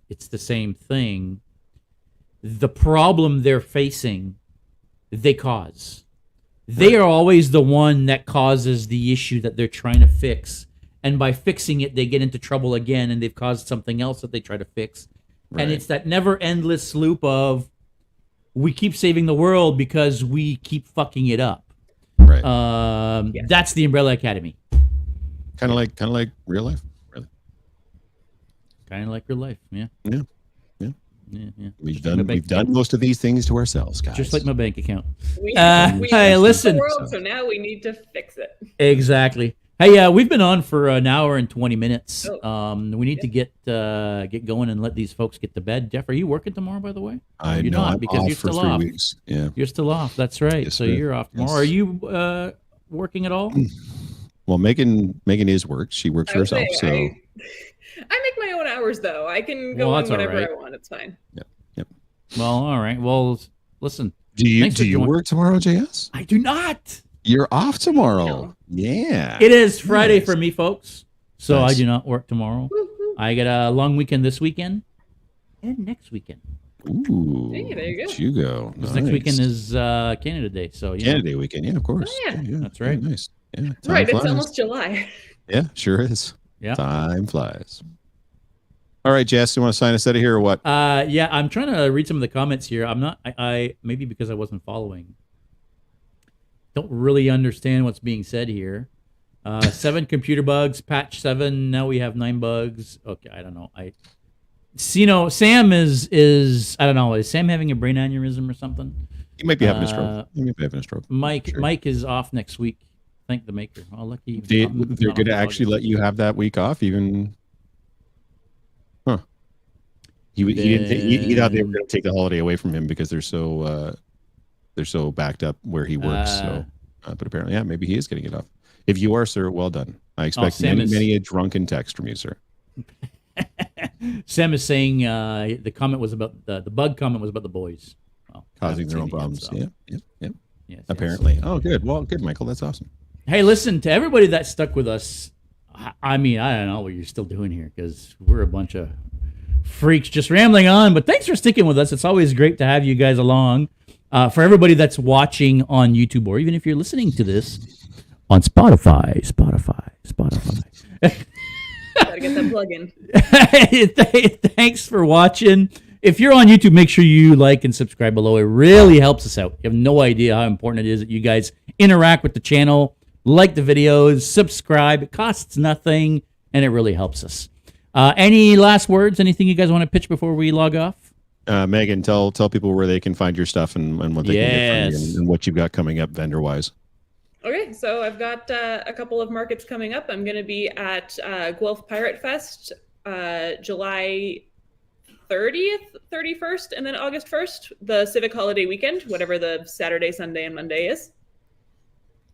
it's the same thing. The problem they're facing, they cause. They are always the one that causes the issue that they're trying to fix. And by fixing it, they get into trouble again, and they've caused something else that they try to fix. Right. And it's that never endless loop of we keep saving the world because we keep fucking it up. Right. That's the Umbrella Academy. Kind of like real life. Really. Kind of like your life, yeah. Yeah. Yeah. We've Just like my bank done account. most of these things to ourselves, guys. Just like my bank account. We Hey, fixed listen. the world, so now we need to fix it. Exactly. Hey, we've been on for an hour and 20 minutes. Oh. We need to get going and let these folks get to bed. Jeff, are you working tomorrow, by the way? I You're know. not, I'm because off you're for still 3 off. weeks. Yeah. You're still off. That's right. Yes, So sir. you're off tomorrow. Yes. Are you working at all? Well, Megan is worked. She works for I would herself. say So I make my own hours, though. I can go Well, on that's all whenever right. I want. It's fine. Well, all right. Well, listen. do you Thanks for joining. work tomorrow, JS? I do not. You're off tomorrow. No. Yeah. It is Friday Nice. for me, folks. So Nice. I do not work tomorrow. Woo-hoo. I get a long weekend this weekend and next weekend. Ooh. Hey, there you go. You go. This next weekend is Canada Day. So you know, Canada Day weekend. Yeah, of course. Oh, yeah. That's right. Yeah, nice. Yeah. Time Right, flies. it's almost July. Yeah, sure is. Yeah. Time flies. All right, Jess, you want to sign us out of here or what? Yeah, I'm trying to read some of the comments here. I'm not. I maybe because I wasn't following. Don't really understand what's being said here. 7 computer bugs, patch 7. Now we have 9 bugs. Okay, I don't know. Sam is I don't know. Is Sam having a brain aneurysm or something? You might be having a stroke. You might be having a stroke. Mike Sure. Mike is off next week. Thank the maker. Oh, lucky. They're going to actually let you have that week off, even. Huh. He thought they were going to take the holiday away from him because they're so backed up where he works. But apparently, yeah, maybe he is getting it off. If you are, sir, well done. I expect Sam is- many a drunken text from you, sir. Sam is saying the comment was about the bug comment was about the boys. Well, I Causing haven't their own seen it problems. yet, so. Yeah. Yes, Apparently. yes. Oh, good. Well, good, Michael. That's awesome. Hey, listen, to everybody that stuck with us, I mean, I don't know what you're still doing here because we're a bunch of freaks just rambling on. But thanks for sticking with us. It's always great to have you guys along. For everybody that's watching on YouTube, or even if you're listening to this on Spotify. Gotta get that plug in. Thanks for watching. If you're on YouTube, make sure you like and subscribe below. It really helps us out. You have no idea how important it is that you guys interact with the channel, like the videos, subscribe. It costs nothing, and it really helps us. Any last words? Anything you guys want to pitch before we log off? Megan, tell people where they can find your stuff and what they can get from you and what you've got coming up vendor-wise. Okay, so I've got a couple of markets coming up. I'm going to be at Guelph Pirate Fest July 30th, 31st, and then August 1st, the civic holiday weekend, whatever the Saturday, Sunday, and Monday is.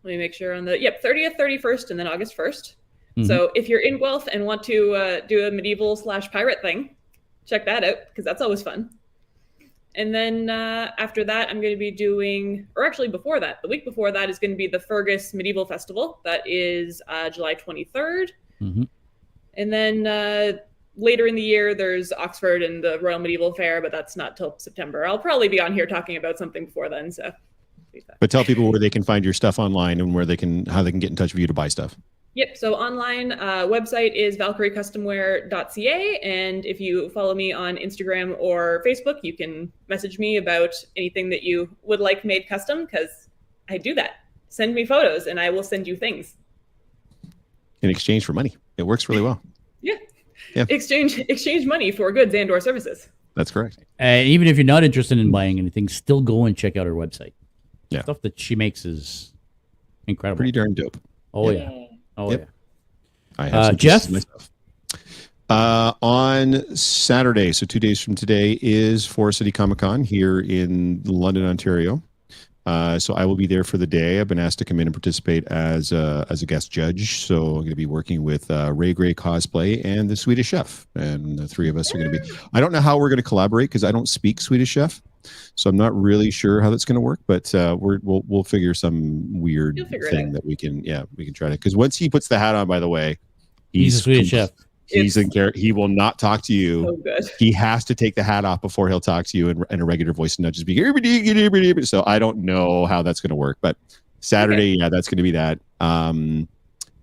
Let me make sure on the, 30th, 31st, and then August 1st. Mm-hmm. So if you're in Guelph and want to do a medieval/pirate thing, check that out, because that's always fun. And then after that, I'm going to be doing, or actually before that, the week before that is going to be the Fergus Medieval Festival. That is July 23rd. Mm-hmm. And then later in the year, there's Oxford and the Royal Medieval Fair, but that's not till September. I'll probably be on here talking about something before then. So, but tell people where they can find your stuff online and how they can get in touch with you to buy stuff. Yep. So online website is valkyriecustomwear.ca. And if you follow me on Instagram or Facebook, you can message me about anything that you would like made custom, because I do that. Send me photos and I will send you things. In exchange for money. It works really well. Yeah. Exchange money for goods and or services. That's correct. Even if you're not interested in buying anything, still go and check out her website. Yeah. Stuff that she makes is incredible. Pretty darn dope. Oh, yeah. Oh, yep. Yeah. I have some Jeff? myself. On Saturday, so 2 days from today, is Forest City Comic Con here in London, Ontario. So I will be there for the day. I've been asked to come in and participate as a guest judge. So I'm going to be working with Ray Gray Cosplay and the Swedish Chef. And the three of us are going to be... I don't know how we're going to collaborate because I don't speak Swedish Chef. So I'm not really sure how that's going to work. But we'll figure some weird thing that we can try to... Because once he puts the hat on, by the way... He's a Swedish Chef. He's in character. He will not talk to you. So good. He has to take the hat off before he'll talk to you in a regular voice and not just be. So I don't know how that's going to work, but Saturday, that's going to be that. And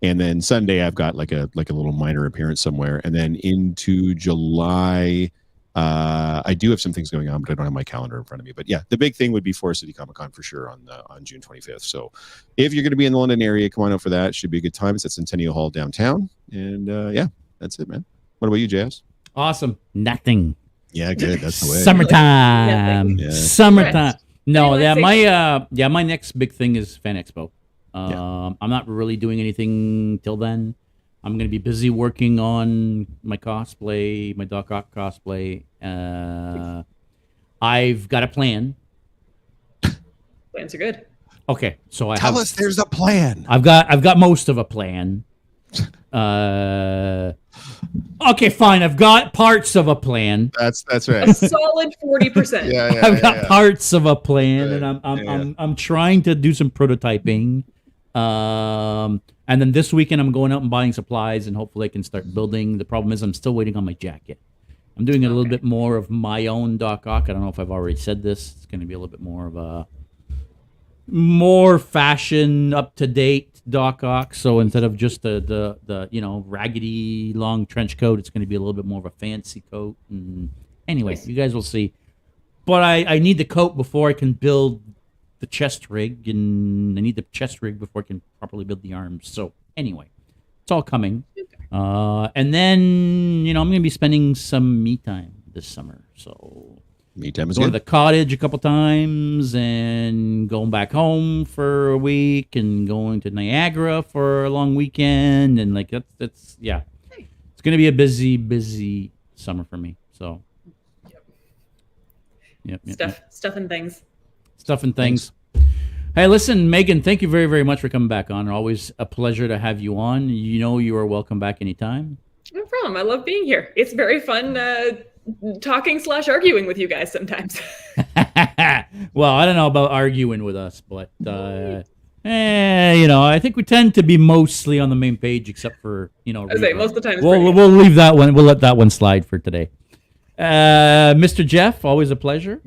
then Sunday, I've got like a little minor appearance somewhere, and then into July, I do have some things going on, but I don't have my calendar in front of me. But yeah, the big thing would be Forest City Comic Con for sure on June 25th. So if you're going to be in the London area, come on out for that. It should be a good time. It's at Centennial Hall downtown, and that's it, man. What about you, JS? Awesome. Nothing. Yeah, good. That's the way. Summertime. Yeah. Summertime. No, my next big thing is Fan Expo. I'm not really doing anything till then. I'm going to be busy working on my cosplay, my Doc Ock cosplay. I've got a plan. Plans are good. Okay, so Tell us there's a plan. I've got most of a plan. Okay, fine. I've got parts of a plan. That's right. A solid 40%. I've got parts of a plan, and I'm trying to do some prototyping. And then this weekend I'm going out and buying supplies, and hopefully I can start building. The problem is I'm still waiting on my jacket. I'm doing a little bit more of my own Doc Ock. I don't know if I've already said this. It's going to be a little bit more of a more fashion, up to date Doc Ock. So instead of just the raggedy long trench coat, it's going to be a little bit more of a fancy coat. And anyway, you guys will see. But I need the coat before I can build the chest rig, and I need the chest rig before I can properly build the arms. So anyway, it's all coming. And then I'm going to be spending some me time this summer. So me time is going good. to the cottage a couple times, and going back home for a week, and going to Niagara for a long weekend, and like that's it's going to be a busy summer for me. So yep. Stuff and things. Hey, listen, Megan, thank you very, very much for coming back on. Always a pleasure to have you on. You are welcome back anytime. No problem. I love being here. It's very fun talking/arguing with you guys sometimes. Well, I don't know about arguing with us, but I think we tend to be mostly on the main page, except for I say most of the time. It's we'll leave that one. We'll let that one slide for today. Mr. Jeff, always a pleasure.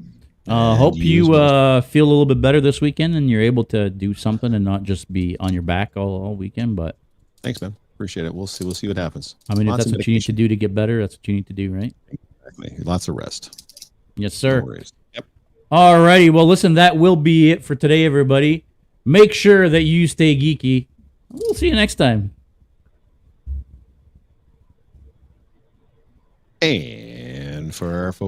Hope you feel a little bit better this weekend and you're able to do something and not just be on your back all weekend. But thanks, man. Appreciate it. We'll see what happens. I mean, if that's what you need to do to get better, that's what you need to do, right? Exactly. Lots of rest. Yes, sir. No worries. Yep. All righty. Well, listen, that will be it for today, everybody. Make sure that you stay geeky. We'll see you next time. And for our folks